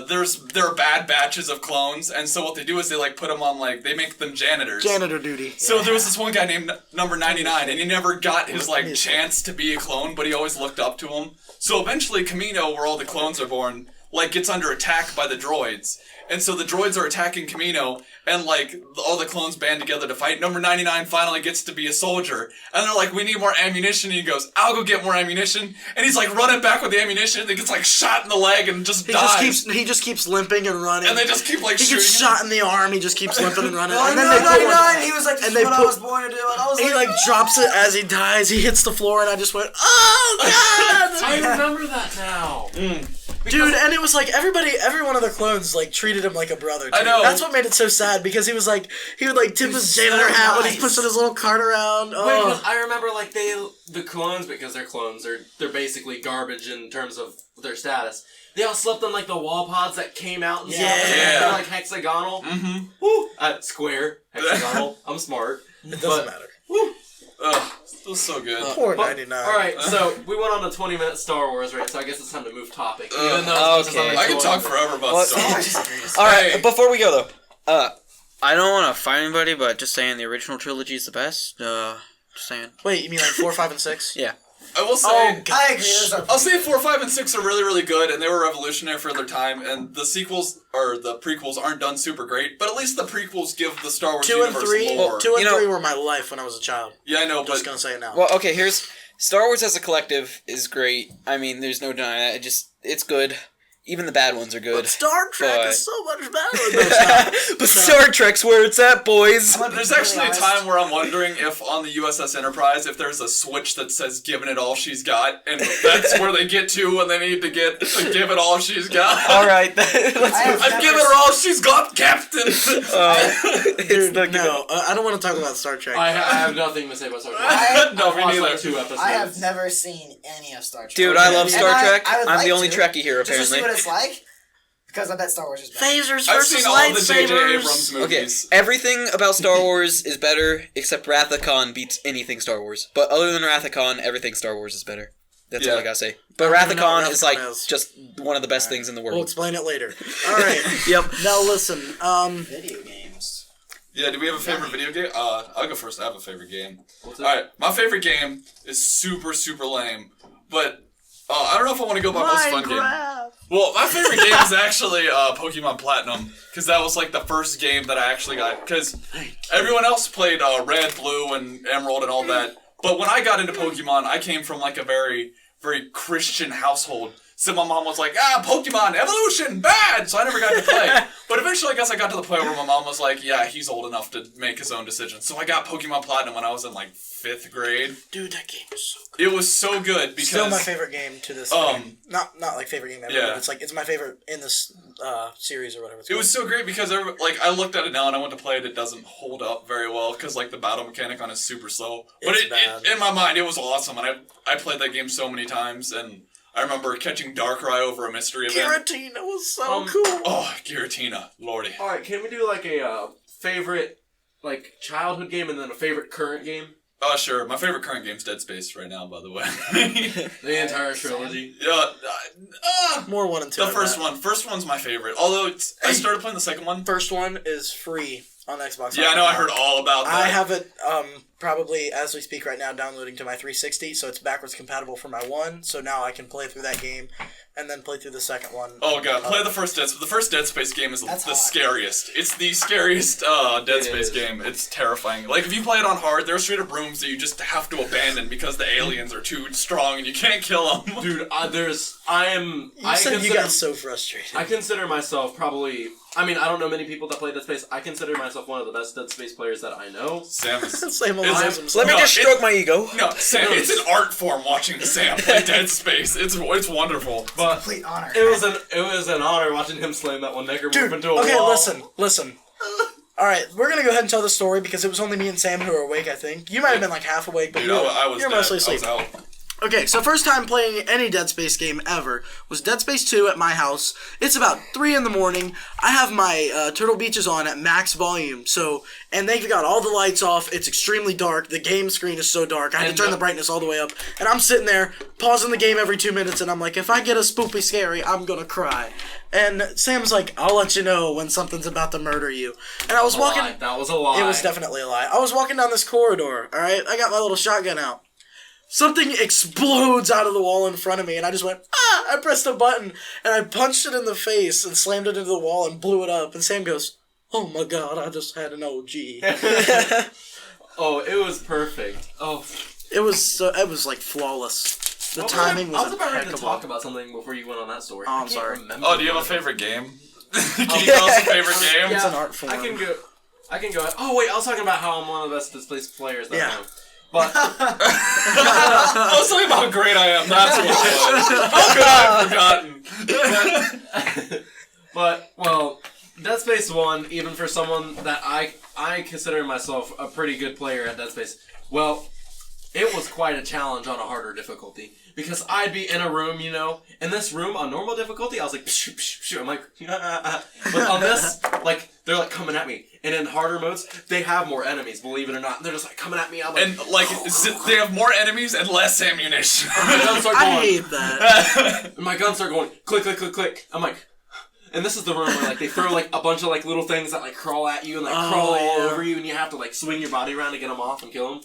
there are bad batches of clones, and so what they do is they like put them on like they make them janitors. Janitor duty. So there was this one guy named number 99, and he never got his like chance to be a clone, but he always looked up to him. So eventually, Kamino, where all the clones are born, like gets under attack by the droids, and so the droids are attacking Kamino, and like all the clones band together to fight. Number 99 finally gets to be a soldier, and they're like, "We need more ammunition." And he goes, "I'll go get more ammunition," and he's like running back with the ammunition, and he gets like shot in the leg and just dies. He just keeps limping and running. And they just keep like he shooting gets him. shot in the arm. He just keeps limping and running. Oh, and then no, they put 99. one, He was like, "This and is they what I put- was born to do," and I was he like, like drops it as he dies. He hits the floor, and I just went, "Oh God!" I remember that now. Dude, and it was like every one of the clones like treated him like a brother. Too. I know. That's what made it so sad because he would like tip his janitor so hat when he's nice. pushing his little cart around. Wait, Oh. 'cause I remember like the clones, because they're clones, they're basically garbage in terms of their status. They all slept on like the wall pods that came out and stuff. Yeah. They're like hexagonal. Mm-hmm. Woo! Square. Hexagonal. I'm smart. It doesn't But- matter. Woo! Ugh, it was so good. Poor But- 99. Alright, so we went on a 20-minute Star Wars rant, so I guess it's time to move topic. Ugh. Even though as much as Okay. I'm I could enjoying talk it. forever about Well, Star Wars. All right, Hey. before we go though, I don't want to fight anybody, but just saying the original trilogy is the best. Just saying. Wait, you mean like 4, 5, and 6? Yeah. I will say, Oh, God. I agree. Those are I'll say 4, 5, and 6 are really, really good, and they were revolutionary for their time. And the sequels or the prequels aren't done super great, but at least the prequels give the Star Wars 2 and universe 3. lore. 2 and You know- 3 were my life when I was a child. Yeah, I know, I'm just but gonna say it now. Well, okay. Here's Star Wars as a collective is great. I mean, there's no denying that. It's good. Even the bad ones are good. But Star Trek but- is so much better. No, stop. But Star Trek's where it's at, boys. there's actually a time where I'm wondering if on the USS Enterprise, if there's a switch that says "Given it all she's got," and that's where they get to when they need to give it all she's got. All right, let's I have move. I've never given her all she's got, Captain. It's Dude, the no, I don't want to talk about Star Trek. I have nothing to say about Star Trek. No, I've me watched neither. like 2 episodes. I have never seen any of Star Trek. Dude, I love And Star Trek. I would I'm like the only to, Trekkie here, just to see apparently. what it's like, because I bet Star Wars is better. Phasers I've versus seen all the J.J. lightsabers. Abrams Okay, movies. everything about Star Wars is better except Wrath of Khan beats anything Star Wars. But other than Wrath of Khan, everything Star Wars is better. That's all Yeah. I gotta say. But Wrath of even know what Khan Wrath is of like Khan is. just one of the best things in the We'll world. explain it later. All right. Yep. Now listen. Video games. Yeah, do we have a favorite video game? I'll go first. I have a favorite game. What's it? Alright, my favorite game is super, super lame. But I don't know if I want to go by most fun game. Well, my favorite game is actually Pokemon Platinum, because that was like the first game that I actually got. Because everyone else played Red, Blue, and Emerald and all that. But when I got into Pokemon, I came from like a very, very Christian household. So my mom was like, Pokemon, evolution, bad! So I never got to play. But eventually I guess I got to the point where my mom was like, yeah, he's old enough to make his own decisions. So I got Pokemon Platinum when I was in like 5th grade. Dude, that game is so good. It was so good because... Still my favorite game to this day. Not like favorite game ever, Yeah. but it's like it's my favorite in this series or whatever it's It called. was so great because like I looked at it now and I went to play it. It doesn't hold up very well because like the battle mechanic on it is super slow. But It's it, bad. in my mind, it was awesome, and I played that game so many times, and I remember catching Darkrai over a mystery event. Giratina was so Um, cool. Oh, Giratina, lordy. Alright, can we do like a favorite like childhood game and then a favorite current game? Oh, sure. My favorite current game's Dead Space right now, by the way. The entire trilogy. Yeah, More 1 and 2. the than first that. one. First one's my favorite. Although I started playing the second one. First one is free on Xbox. Yeah, I know. I heard all about that. I have it probably as we speak right now downloading to my 360, so it's backwards compatible for my 1. So now I can play through that game and then play through the second one. Oh god, play the first Dead Space. The first Dead Space game is the That's hot. scariest. It's the scariest Dead It Space is. game. It's terrifying. Like if you play it on hard, there are straight up rooms that you just have to abandon because the aliens are too strong and you can't kill them. Dude, You said you got so frustrated. I consider myself probably I mean, I don't know many people that play Dead Space. I consider myself one of the best Dead Space players that I know. Sam is... Same old Is it- as himself. Let me No, just stroke my ego. No, Sam, it's an art form watching Sam play Dead Space. It's wonderful. But Complete honor. it was an honor watching him slam that one necromorph Dude, into a okay, wall. listen. Alright, we're gonna go ahead and tell the story because it was only me and Sam who were awake, I think. You might have been like half awake, but Dude, you're I was mostly dead. I asleep. was out. Okay, so first time playing any Dead Space game ever was Dead Space 2 at my house. It's about 3 in the morning. I have my Turtle Beaches on at max volume, and they've got all the lights off. It's extremely dark. The game screen is so dark. I had to turn the brightness all the way up. And I'm sitting there, pausing the game every 2 minutes, and I'm like, if I get a spoopy scary, I'm gonna cry. And Sam's like, I'll let you know when something's about to murder you. And I was walking... That was a lie. It was definitely a lie. I was walking down this corridor, alright? I got my little shotgun out. Something explodes out of the wall in front of me, and I just went, ah! I pressed a button, and I punched it in the face and slammed it into the wall and blew it up. And Sam goes, oh my god, I just had an OG. Oh, it was perfect. Oh. It was like flawless. The timing was I was about ready to impeccable. talk about something before you went on that story. Oh, I'm I can't sorry. remember Oh, do you have a what it favorite game? Can you tell us a favorite game? It's an art form. I can go. Oh wait, I was talking about how I'm one of the best displaced players that I know. But I was talking about how great I am. That's what it was. How could I have forgotten? but well, Dead Space 1, even for someone that I consider myself a pretty good player at Dead Space, well, it was quite a challenge on a harder difficulty. Because I'd be in a room, you know, in this room on normal difficulty, I was like, psh, psh, psh. I'm like, but on this, like, they're like coming at me. And in harder modes, they have more enemies, believe it or not. They're just like coming at me. I'm like, And like, they have more enemies and less ammunition. my guns start I going. hate that. My guns start going click, click, click, click. I'm like, and this is the room where like they throw like a bunch of like little things that like crawl at you and like crawl all over you, and you have to like swing your body around to get them off and kill them.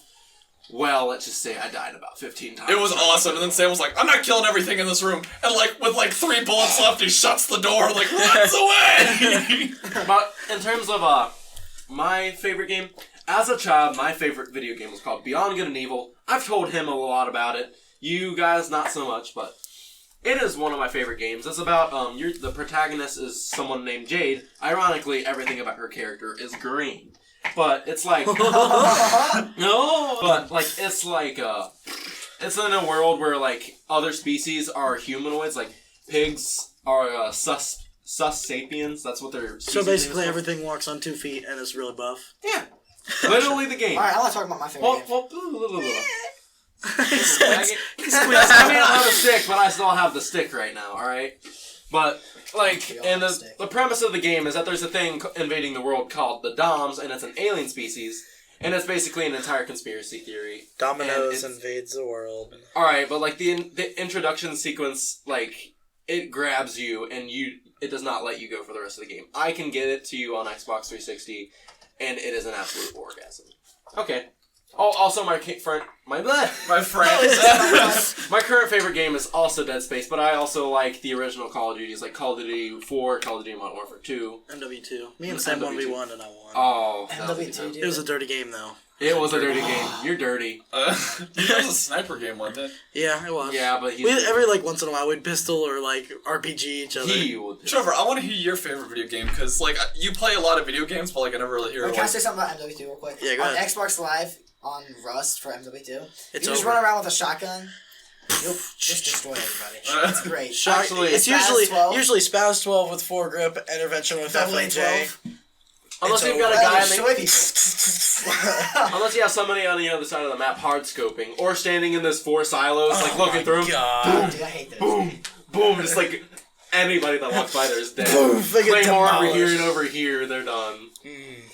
Well, let's just say I died about 15 times. It was awesome, and then Sam was like, I'm not killing everything in this room. And like, with like 3 bullets left, he shuts the door, like, runs away! But in terms of my favorite game, as a child, my favorite video game was called Beyond Good and Evil. I've told him a lot about it. You guys, not so much, but it is one of my favorite games. It's about, the protagonist is someone named Jade. Ironically, everything about her character is green. But it's like... no! But, like, it's like, it's in a world where, like, other species are humanoids. Like, pigs are, sus sapiens. That's what their So species basically name is everything walks on 2 feet and is really buff. called. Yeah. Literally the game. Alright, I want to talk about my favorite game. He says, I mean, I have a stick, but I still have the stick right now, alright? But, like, We all and have a the stick. premise of the game is that there's a thing invading the world called the Doms, and it's an alien species, and it's basically an entire conspiracy theory. Dominoes And invades the world. Alright, but, like, the introduction sequence, like, it grabs you, and it does not let you go for the rest of the game. I can get it to you on Xbox 360, and it is an absolute orgasm. Okay. Oh, also my friend, my current favorite game is also Dead Space, but I also like the original Call of Duties, like Call of Duty 4, Call of Duty Modern Warfare 2. MW2. Me and Sam MW2. 1v1 and I won. Oh, that was a good MW2, time. dude. It was a dirty game though. It was a dirty game. You're dirty. It was a sniper game, wasn't it? Yeah, it was. Yeah, but he's We, every like once in a while we'd pistol or like RPG each other. he would. Trevor, I want to hear your favorite video game, because, like, you play a lot of video games, but, like, I never really hear Wait, it. can I Like, say something about MW2 real quick? Yeah, go on ahead. Xbox Live, on Rust for MW2, you It's just over. run around with a shotgun, you'll just destroy everybody. It's great. Actually, It's Spaz usually 12. SPAS 12 with 4-grip, intervention with Double FMJ. A12. Unless It's you've got a over. guy Destroy people. unless you have somebody on the other side of the map hard scoping, or standing in this 4 silos, like looking through them. God. Dude, I hate those. Boom, boom, just like anybody that walks by there is dead. Poof, they get Claymore over demolished. here and over here, they're done.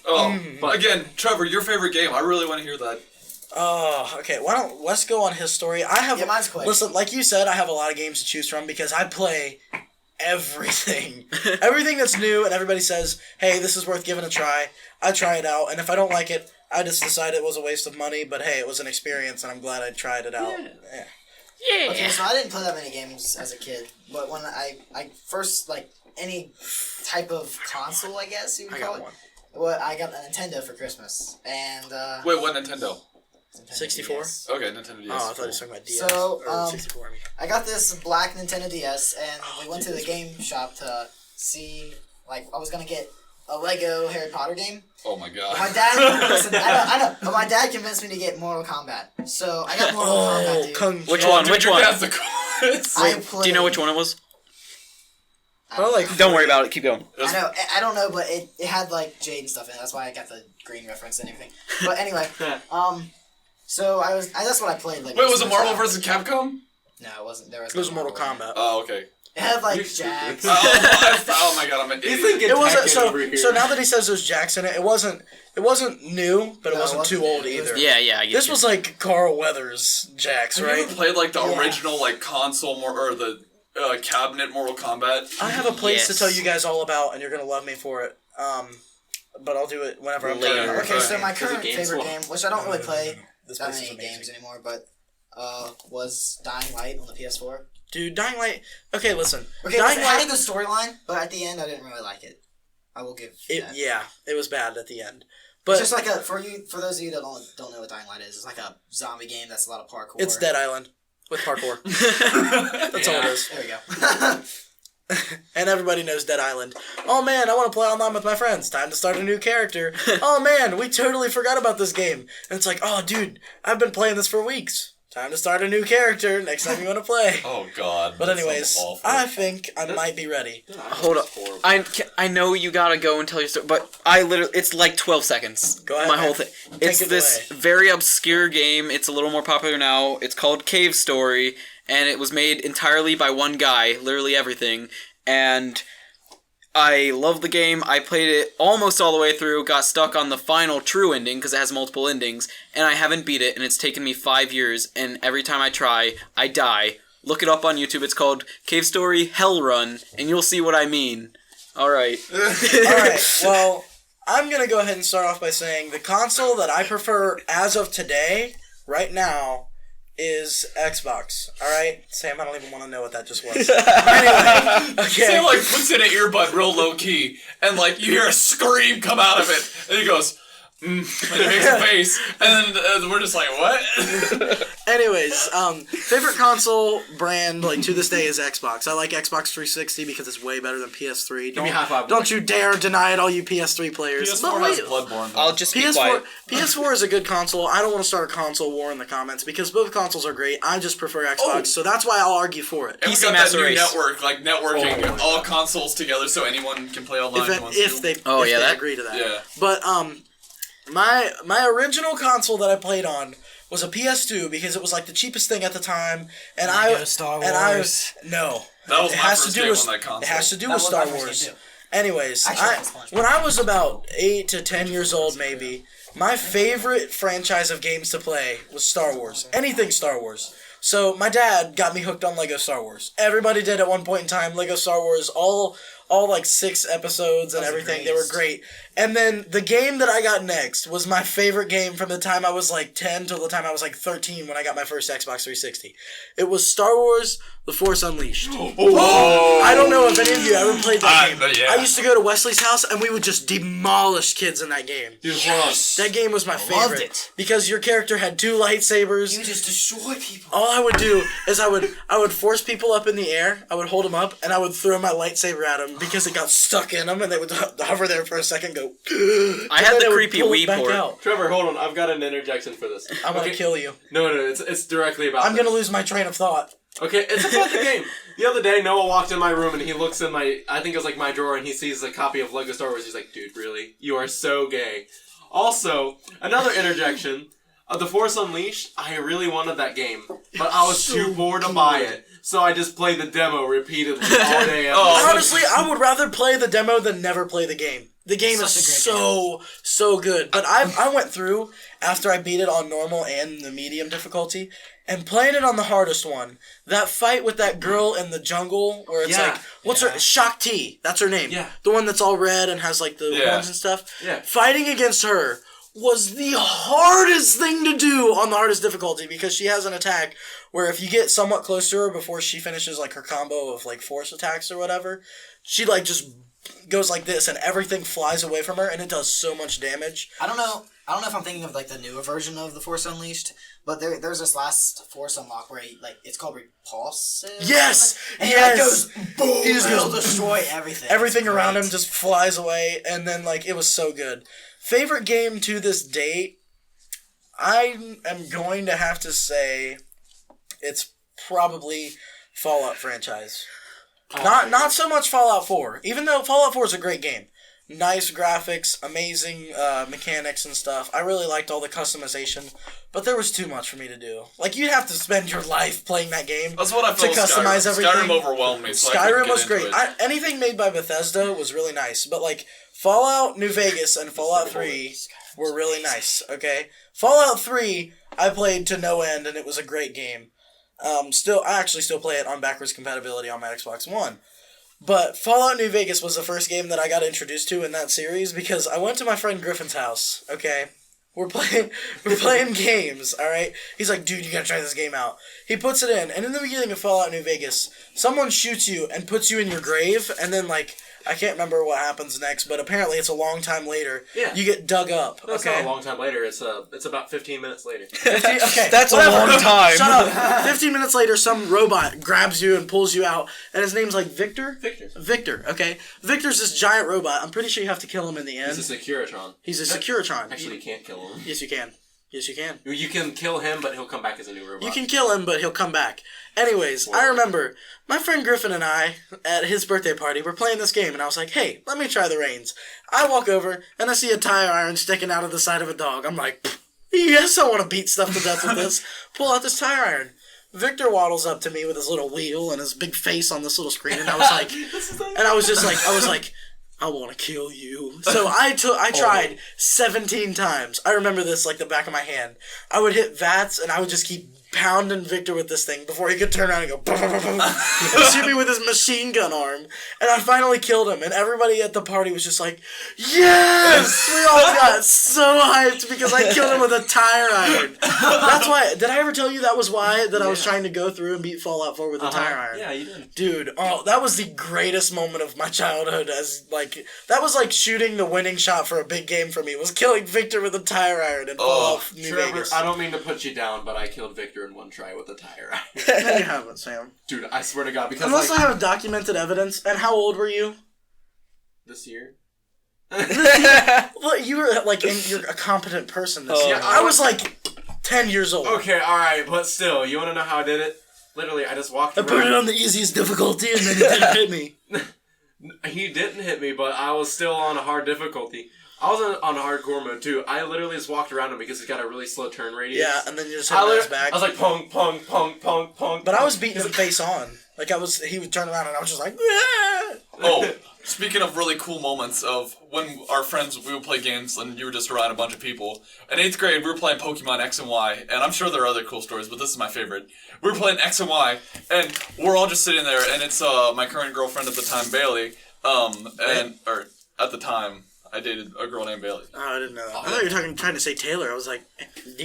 oh, But- again, Trevor, your favorite game. I really want to hear that. Oh, okay. Why don't let's go on his story? I have Yeah, mine's quick. Listen, like you said, I have a lot of games to choose from because I play everything. Everything that's new and everybody says, "Hey, this is worth giving a try." I try it out, and if I don't like it, I just decide it was a waste of money, but hey, it was an experience and I'm glad I tried it out. Yeah. Okay, so I didn't play that many games as a kid, but when I first, like, any type of console, I guess you would I call got it. one. Well, I got a Nintendo for Christmas, and Wait, what Nintendo? Nintendo 64? DS. Okay, Nintendo DS. Oh, I thought you were talking about DS. So, or 64. I got this black Nintendo DS, and we went to the game shop to see like I was gonna get a Lego Harry Potter game. Oh my god. My dad, listen, I know, but my dad convinced me to get Mortal Kombat. So I got Mortal Kombat, dude. Which one? Dude, Which your one? dad's the coolest. I played, Do you know which one it was? Well, like, Don't worry about it. Keep going. I know, I don't know, but it had like Jade and stuff in it. That's why I got the green reference and everything. But anyway, so that's what I played. Like, Wait, was it Marvel vs. Capcom? No, it wasn't. There was. it was no Mortal Marvel in it. Kombat. Oh, okay. It had like You're Jax. stupid. Oh my god, I'm an He's idiot. thinking It wasn't Tekken over here. so now that he says there's Jax in it, it wasn't new, but it No, it wasn't wasn't too new. old It was- either. Yeah, I get This you. was like Carl Weathers Jax, Have you right? ever played like the Yeah. original like console or the cabinet Mortal Kombat? I have a place to Yes. tell you guys all about, and you're gonna love me for it. But I'll do it whenever I'm Later. done. Okay, so my Is it current Game favorite Swap? game, which I don't really play This that place is many amazing. games anymore, but was Dying Light on the PS4. Dude, Dying Light. Okay, listen. Okay, Dying it had a Light. good storyline, but at the end I didn't really like it. I will give that. Yeah, it was bad at the end. It's But just like for those of you that don't know what Dying Light is, it's like a zombie game that's a lot of parkour. it's Dead Island with parkour. That's all it is. There we go. And everybody knows Dead Island. Oh man, I want to play online with my friends. Time to start a new character. Oh man, we totally forgot about this game. And it's like, oh dude, I've been playing this for weeks. Time to start a new character next time you want to play. Oh god. But that anyways, sounds awful. I think I might be ready. Hold up. I know you gotta go and tell your story, but it's like 12 seconds. Go ahead, My man. whole thing. It's it this away. very obscure game. It's a little more popular now. It's called Cave Story, and it was made entirely by one guy, literally everything. And I love the game. I played it almost all the way through, got stuck on the final true ending because it has multiple endings, and I haven't beat it, and it's taken me 5 years, and every time I try, I die. Look it up on YouTube. It's called Cave Story Hell Run, and you'll see what I mean. Alright. Alright, well, I'm going to go ahead and start off by saying the console that I prefer as of today, right now, is Xbox. Alright? Sam, I don't even want to know what that just was. Anyway, okay. Sam like puts in an earbud real low key, and like you hear a scream come out of it, and he goes, and he makes a face, and then we're just like, what? Anyways, favorite console brand, like, to this day is Xbox. I like Xbox 360 because it's way better than PS3. Give me a high five. Don't you dare deny it, all you PS3 players. PS4 But has wait, Bloodborne. Though. I'll just be PS4, quiet. PS4 is a good console. I don't want to start a console war in the comments because both consoles are great. I just prefer Xbox, Oh. so that's why I'll argue for it. And we PC got that Master new Race. network, like networking Oh my all God. consoles together, so anyone can play online. who wants If to. they if yeah, they that- agree to that. Yeah. But my original console that I played on was a PS2 because it was like the cheapest thing at the time, and Lego Star Wars. No. That was It my has first to do game with on that console. It has to do That with was Star my first Wars. game, too. Anyways, Actually, that's fun. when I was about 8 to 10 years old, maybe, my favorite franchise of games to play was Star Wars. Anything Star Wars. So my dad got me hooked on Lego Star Wars. Everybody did at one point in time. Lego Star Wars, all like 6 episodes and Those are everything. great. They were great. And then the game that I got next was my favorite game from the time I was like 10 till the time I was like 13 when I got my first Xbox 360. It was Star Wars The Force Unleashed. Oh, I don't know if any of you ever played that game. but yeah. I used to go to Wesley's house and we would just demolish kids in that game. Dude, hold on. That game was my favorite. loved it. Because your character had 2 lightsabers. You just destroy people. All I would do is I would force people up in the air, I would hold them up, and I would throw my lightsaber at them because it got stuck in them, and they would hover there for a second, go. I and had then the it would creepy pull it Wii back port. out. Trevor, hold on. I've got an interjection for this. I'm gonna kill you. No, it's directly about. I'm this. gonna lose my train of thought. Okay, it's about the game. The other day, Noah walked in my room and he looks in I think it was like my drawer, and he sees a copy of Lego Star Wars. He's like, dude, really? You are so gay. Also, another interjection. The Force Unleashed, I really wanted that game, but I was too bored to buy it. So I just played the demo repeatedly all day. Oh, Honestly, I would rather play the demo than never play the game. The game is Such a great so good. But I went through after I beat it on normal and the medium difficulty, and playing it on the hardest one. That fight with that girl in the jungle, where it's Yeah. like, what's her Shakti? That's her name. Yeah. The one that's all red and has like the Yeah. horns and stuff. Yeah. Fighting against her was the hardest thing to do on the hardest difficulty because she has an attack where if you get somewhat close to her before she finishes like her combo of like force attacks or whatever, she like just goes like this and everything flies away from her and it does so much damage. I don't know. I don't know if I'm thinking of like the newer version of the Force Unleashed, but there's this last Force unlock where it's called Repulsive. Yes! And Yes! it goes boom. He just It'll goes destroy everything. Everything It's around great. him just flies away, and then like it was so good. Favorite game to this date, I am going to have to say it's probably Fallout franchise. Not so much Fallout 4, even though Fallout 4 is a great game. Nice graphics, amazing mechanics and stuff. I really liked all the customization, but there was too much for me to do. Like, you'd have to spend your life playing that game. That's what I felt to customize Skyrim. everything. Skyrim overwhelmed me. So I couldn't Skyrim get was into great. it. Anything made by Bethesda was really nice, but like Fallout New Vegas and Fallout 3 were really nice. Okay, Fallout 3 I played to no end, and it was a great game. I actually still play it on backwards compatibility on my Xbox One. But Fallout New Vegas was the first game that I got introduced to in that series because I went to my friend Griffin's house. Okay, we're playing games. All right, he's like, dude, you gotta try this game out. He puts it in, and in the beginning of Fallout New Vegas, someone shoots you and puts you in your grave, and then like I can't remember what happens next, but apparently it's a long time later. Yeah. You get dug up. That's Okay. not a long time later. It's about 15 minutes later. Okay, That's a whatever. long time. Shut up. 15 minutes later, some robot grabs you and pulls you out, and his name's like Victor? Victor, okay. Victor's this giant robot. I'm pretty sure you have to kill him in the end. He's a Securitron. He's a Securitron. Actually, you can't kill him. Yes, you can. Yes, you can. You can kill him, but he'll come back as a new robot. You can kill him, but he'll come back. Anyways, I remember my friend Griffin and I, at his birthday party, were playing this game, and I was like, hey, let me try the reins. I walk over, and I see a tire iron sticking out of the side of a dog. I'm like, yes, I want to beat stuff to death with this. Pull out this tire iron. Victor waddles up to me with his little wheel and his big face on this little screen, and I was like, I want to kill you. So I tried 17 times. I remember this like the back of my hand. I would hit VATS, and I would just keep pounding Victor with this thing before he could turn around and go and shoot me with his machine gun arm. And I finally killed him, and everybody at the party was just like, yes! We all got so hyped because I killed him with a tire iron. That's why, did I ever tell you that was why I was trying to go through and beat Fallout 4 with a tire iron? Yeah, you did. Dude, that was the greatest moment of my childhood. That was like shooting the winning shot for a big game for me. Was killing Victor with a tire iron in Fallout New Trevor, Vegas. I don't mean to put you down, but I killed Victor in one try with a tire iron. No, you haven't, Sam. Dude, I swear to God, because Unless like, I have documented evidence. And how old were you? this year. Well, you were you're a competent person this year. I was like 10 years old. Okay, alright, but still, you want to know how I did it? Literally, I just walked I around. put it on the easiest difficulty and then it didn't hit me. He didn't hit me, but I was still on a hard difficulty. I was on hardcore mode too. I literally just walked around him because he's got a really slow turn radius. Yeah, and then you just hit him in his back. I was like, pong, pong, pong, pong, pong. But I was beating him face on. He would turn around and I was just like, ah! Oh, speaking of really cool moments of when our friends, we would play games and you were just around a bunch of people. In 8th grade, we were playing Pokemon X and Y, and I'm sure there are other cool stories, but this is my favorite. We were playing X and Y, and we're all just sitting there, and it's my current girlfriend at the time, Bailey, at the time, I dated a girl named Bailey. Oh, I didn't know that. I thought you were trying to say Taylor. I was like,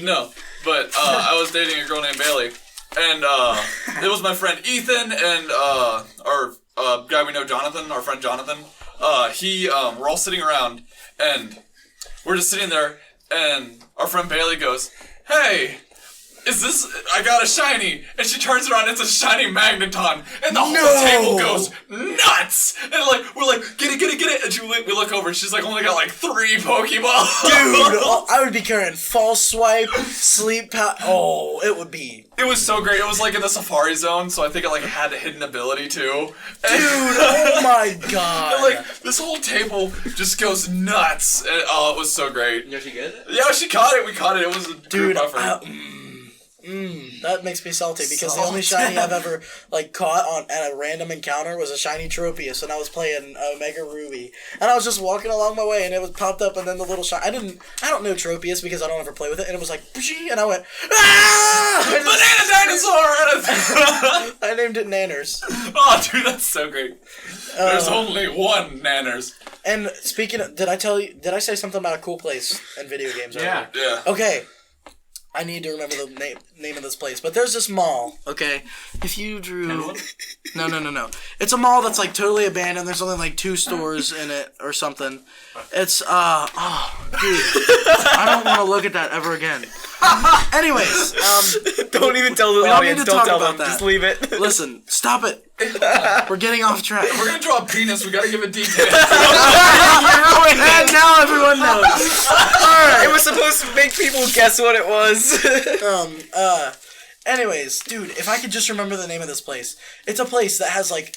No, but I was dating a girl named Bailey, and it was my friend Ethan and our guy we know, Jonathan, our friend Jonathan. We're all sitting around, and we're just sitting there, and our friend Bailey goes, "Hey, I got a shiny," and she turns around, it's a shiny Magneton, and the whole table goes nuts, and we're like, get it, and we look over, and she's like only got like 3 Pokeballs. dude, I would be carrying false swipe, sleep it would be. It was so great. It was like in the Safari Zone, so I think it had a hidden ability too. Dude, oh my god. And, this whole table just goes nuts. And, it was so great. You know she get it? Yeah, she caught it. We caught it. It was a group effort. That makes me salty because the only shiny I've ever caught at a random encounter was a shiny Tropius, and I was playing Omega Ruby, and I was just walking along my way, and it was popped up, and then the little shiny. I don't know Tropius because I don't ever play with it, and it was like, and I went, ah! Banana dinosaur! I named it Nanners. Oh, dude, that's so great. There's only one Nanners. And speaking of, did I say something about a cool place in video games earlier? Yeah. Yeah. Okay. I need to remember the name of this place. But there's this mall, okay? If you drew... No. It's a mall that's, like, totally abandoned. There's only, like, 2 stores in it or something. It's, dude. I don't want to look at that ever again. Anyways, Don't even tell the don't audience. need to Don't talk tell about them. that. Just leave it. listen, stop it. We're getting off track. We're gonna draw a penis. We gotta give it details. And now everyone knows. It was supposed to make people guess what it was. Anyways, dude, if I could just remember the name of this place. It's a place that has, like,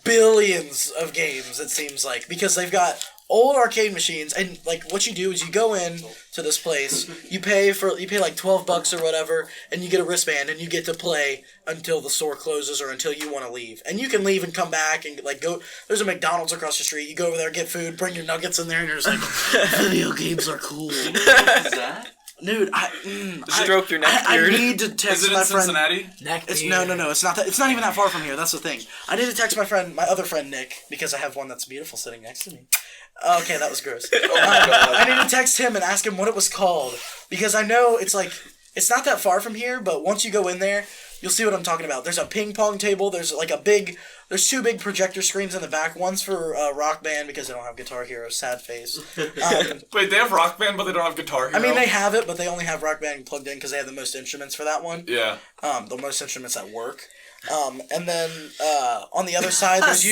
billions of games, it seems like, because they've got old arcade machines, and, like, what you do is you go in to this place, you pay like $12 or whatever, and you get a wristband, and you get to play until the store closes or until you want to leave. And you can leave and come back and, like, go, there's a McDonald's across the street, you go over there, get food, bring your nuggets in there, and you're just like, video games are cool. What is that? Dude, Stroke your neck I beard. need to text Is it my in friend. Cincinnati? It's no, it's not that. It's not even that far from here. That's the thing. I need to text my other friend Nick, because I have one that's beautiful sitting next to me. Okay, that was gross. I need to text him and ask him what it was called, because I know it's like it's not that far from here. But once you go in there, you'll see what I'm talking about. There's a ping pong table. There's like there's 2 big projector screens in the back. One's for Rock Band because they don't have Guitar Hero. Sad face. Wait, they have Rock Band, but they don't have Guitar Hero. I mean, they have it, but they only have Rock Band plugged in because they have the most instruments for that one. Yeah. The most instruments that work. And then on the other side, there's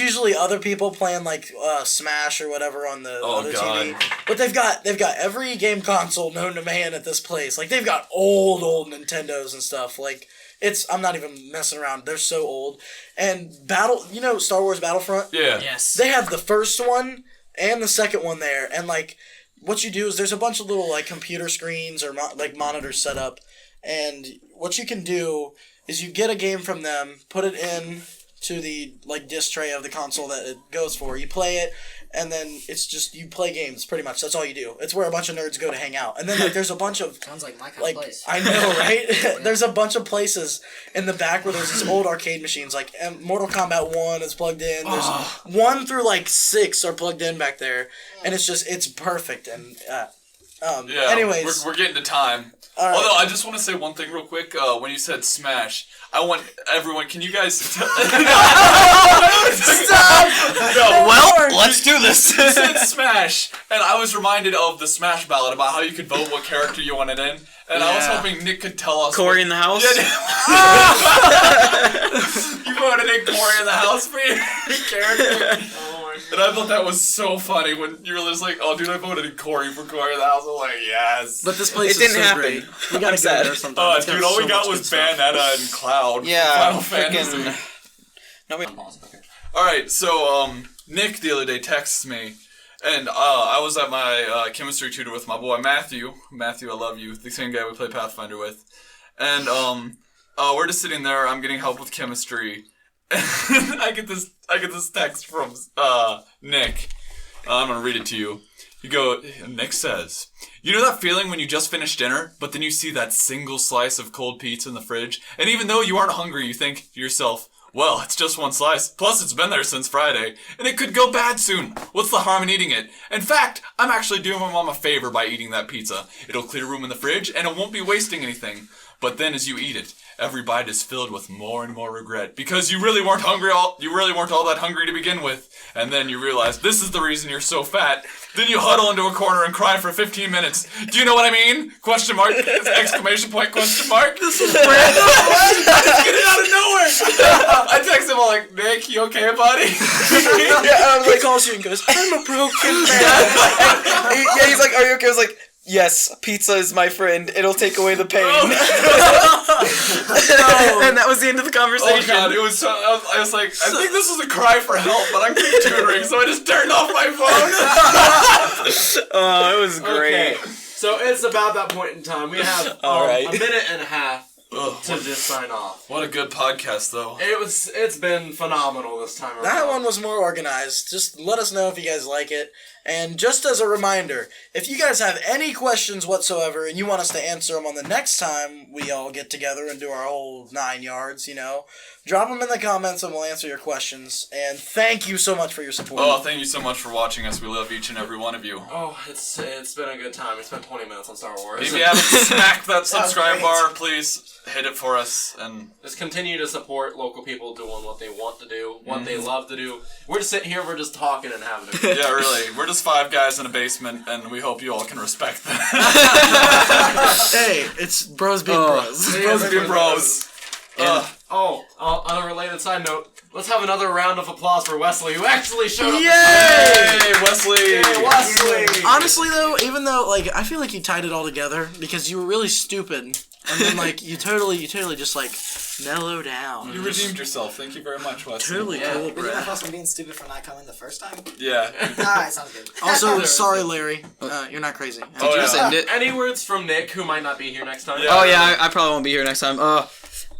usually other people playing like Smash or whatever on the other TV. But they've got every game console known to man at this place. Like they've got old Nintendos and stuff. Like I'm not even messing around. They're so old. And Star Wars Battlefront. Yeah. Yes. They have the first one and the second one there, and like what you do is there's a bunch of little like computer screens or like monitors set up, and what you can do is you get a game from them, put it in to the like disc tray of the console that it goes for. You play it, and then it's just you play games pretty much. That's all you do. It's where a bunch of nerds go to hang out. And then like there's a bunch of Sounds like my kind like of place. I know, right? There's a bunch of places in the back where there's these old arcade machines. Like Mortal Kombat 1 is plugged in. There's 1 through like 6 are plugged in back there, and it's perfect. And Yeah. anyways, we're getting to time. all right. Although I just want to say one thing real quick. When you said Smash, I want everyone. Can you guys? No. Well, let's do this. You said Smash, and I was reminded of the Smash ballad about how you could vote what character you wanted in, and I was Yeah. hoping Nick could tell us. Corey in the house. You voted in Corey in the house for your character. And I thought that was so funny when you were just like, "Oh, dude, I voted in Corey for Corey in the house." I'm like, "Yes." But this place It didn't is so happen. great. We gotta I'm go sad. there sometime. It's got Dude, all we so got much was good stuff. Bayonetta and Cloud. from Yeah, Final Fantasy. freaking. No, wait. All right, so Nick the other day texts me, and I was at my chemistry tutor with my boy Matthew. Matthew, I love you. The same guy we play Pathfinder with, and we're just sitting there. I'm getting help with chemistry, and I get this text from Nick. I'm gonna read it to you. Nick says, "You know that feeling when you just finished dinner, but then you see that single slice of cold pizza in the fridge, and even though you aren't hungry, you think to yourself, well, it's just one slice, plus it's been there since Friday, and it could go bad soon. What's the harm in eating it? In fact, I'm actually doing my mom a favor by eating that pizza. It'll clear room in the fridge, and it won't be wasting anything. But then as you eat it, every bite is filled with more and more regret, because you really weren't all that hungry to begin with, and then you realize this is the reason you're so fat. Then you huddle into a corner and cry for 15 minutes. Do you know what I mean? Question mark, exclamation point, question mark. This is random. I just get it out of nowhere. I text him, I'm like, Nick, you okay, buddy? He calls you and goes, "I'm a broken man." Yeah, he's like, "Are you okay?" I was like, "Yes, pizza is my friend. It'll take away the pain." And that was the end of the conversation. Oh god, it was so. I was like, I think this is a cry for help, but I'm keep tutoring, so I just turned off my phone. Oh, it was great. Okay, so it's about that point in time. We have All right. a minute and a half to just sign off. What a good podcast, though. It's been phenomenal this time around. That one was more organized. Just let us know if you guys like it. And just as a reminder, if you guys have any questions whatsoever and you want us to answer them on the next time we all get together and do our whole 9 yards, drop them in the comments and we'll answer your questions. And thank you so much for your support. Oh, thank you so much for watching us. We love each and every one of you. Oh, it's been a good time. We spent 20 minutes on Star Wars. If you haven't smacked that subscribe great. bar, please hit it for us. And Just continue to support local people doing what they want to do, what they love to do. We're just sitting here, we're just talking and having a good yeah, really, we're just 5 guys in a basement, and we hope you all can respect that. Hey, it's bros being bros. Bros be bros. On a related side note, let's have another round of applause for Wesley, who actually showed up. Hey, Wesley! Yay, Wesley! Honestly, though, even though, I feel like you tied it all together because you were really stupid. And then, you totally just, mellow down. You redeemed yourself. Thank you very much, Wesley. Totally cool, Did you bro. have us being stupid for not coming the first time? Yeah. Alright, sounds good. Also, sorry, Larry. You're not crazy. Oh, Just yeah. end it. Any words from Nick, who might not be here next time? Yeah. Oh yeah, I probably won't be here next time.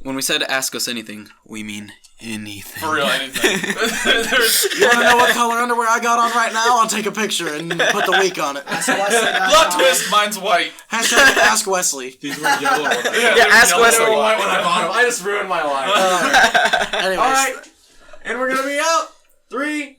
When we said ask us anything, we mean anything. For real, anything. You want to know what color underwear I got on right now? I'll take a picture and put the week on it. Plot twist, mine's white. Hashtag Ask Wesley. These were yellow ones. Yeah, ask They were Wesley. white when I bought them. I just ruined my life. Anyways. Alright, and we're gonna be out. 3,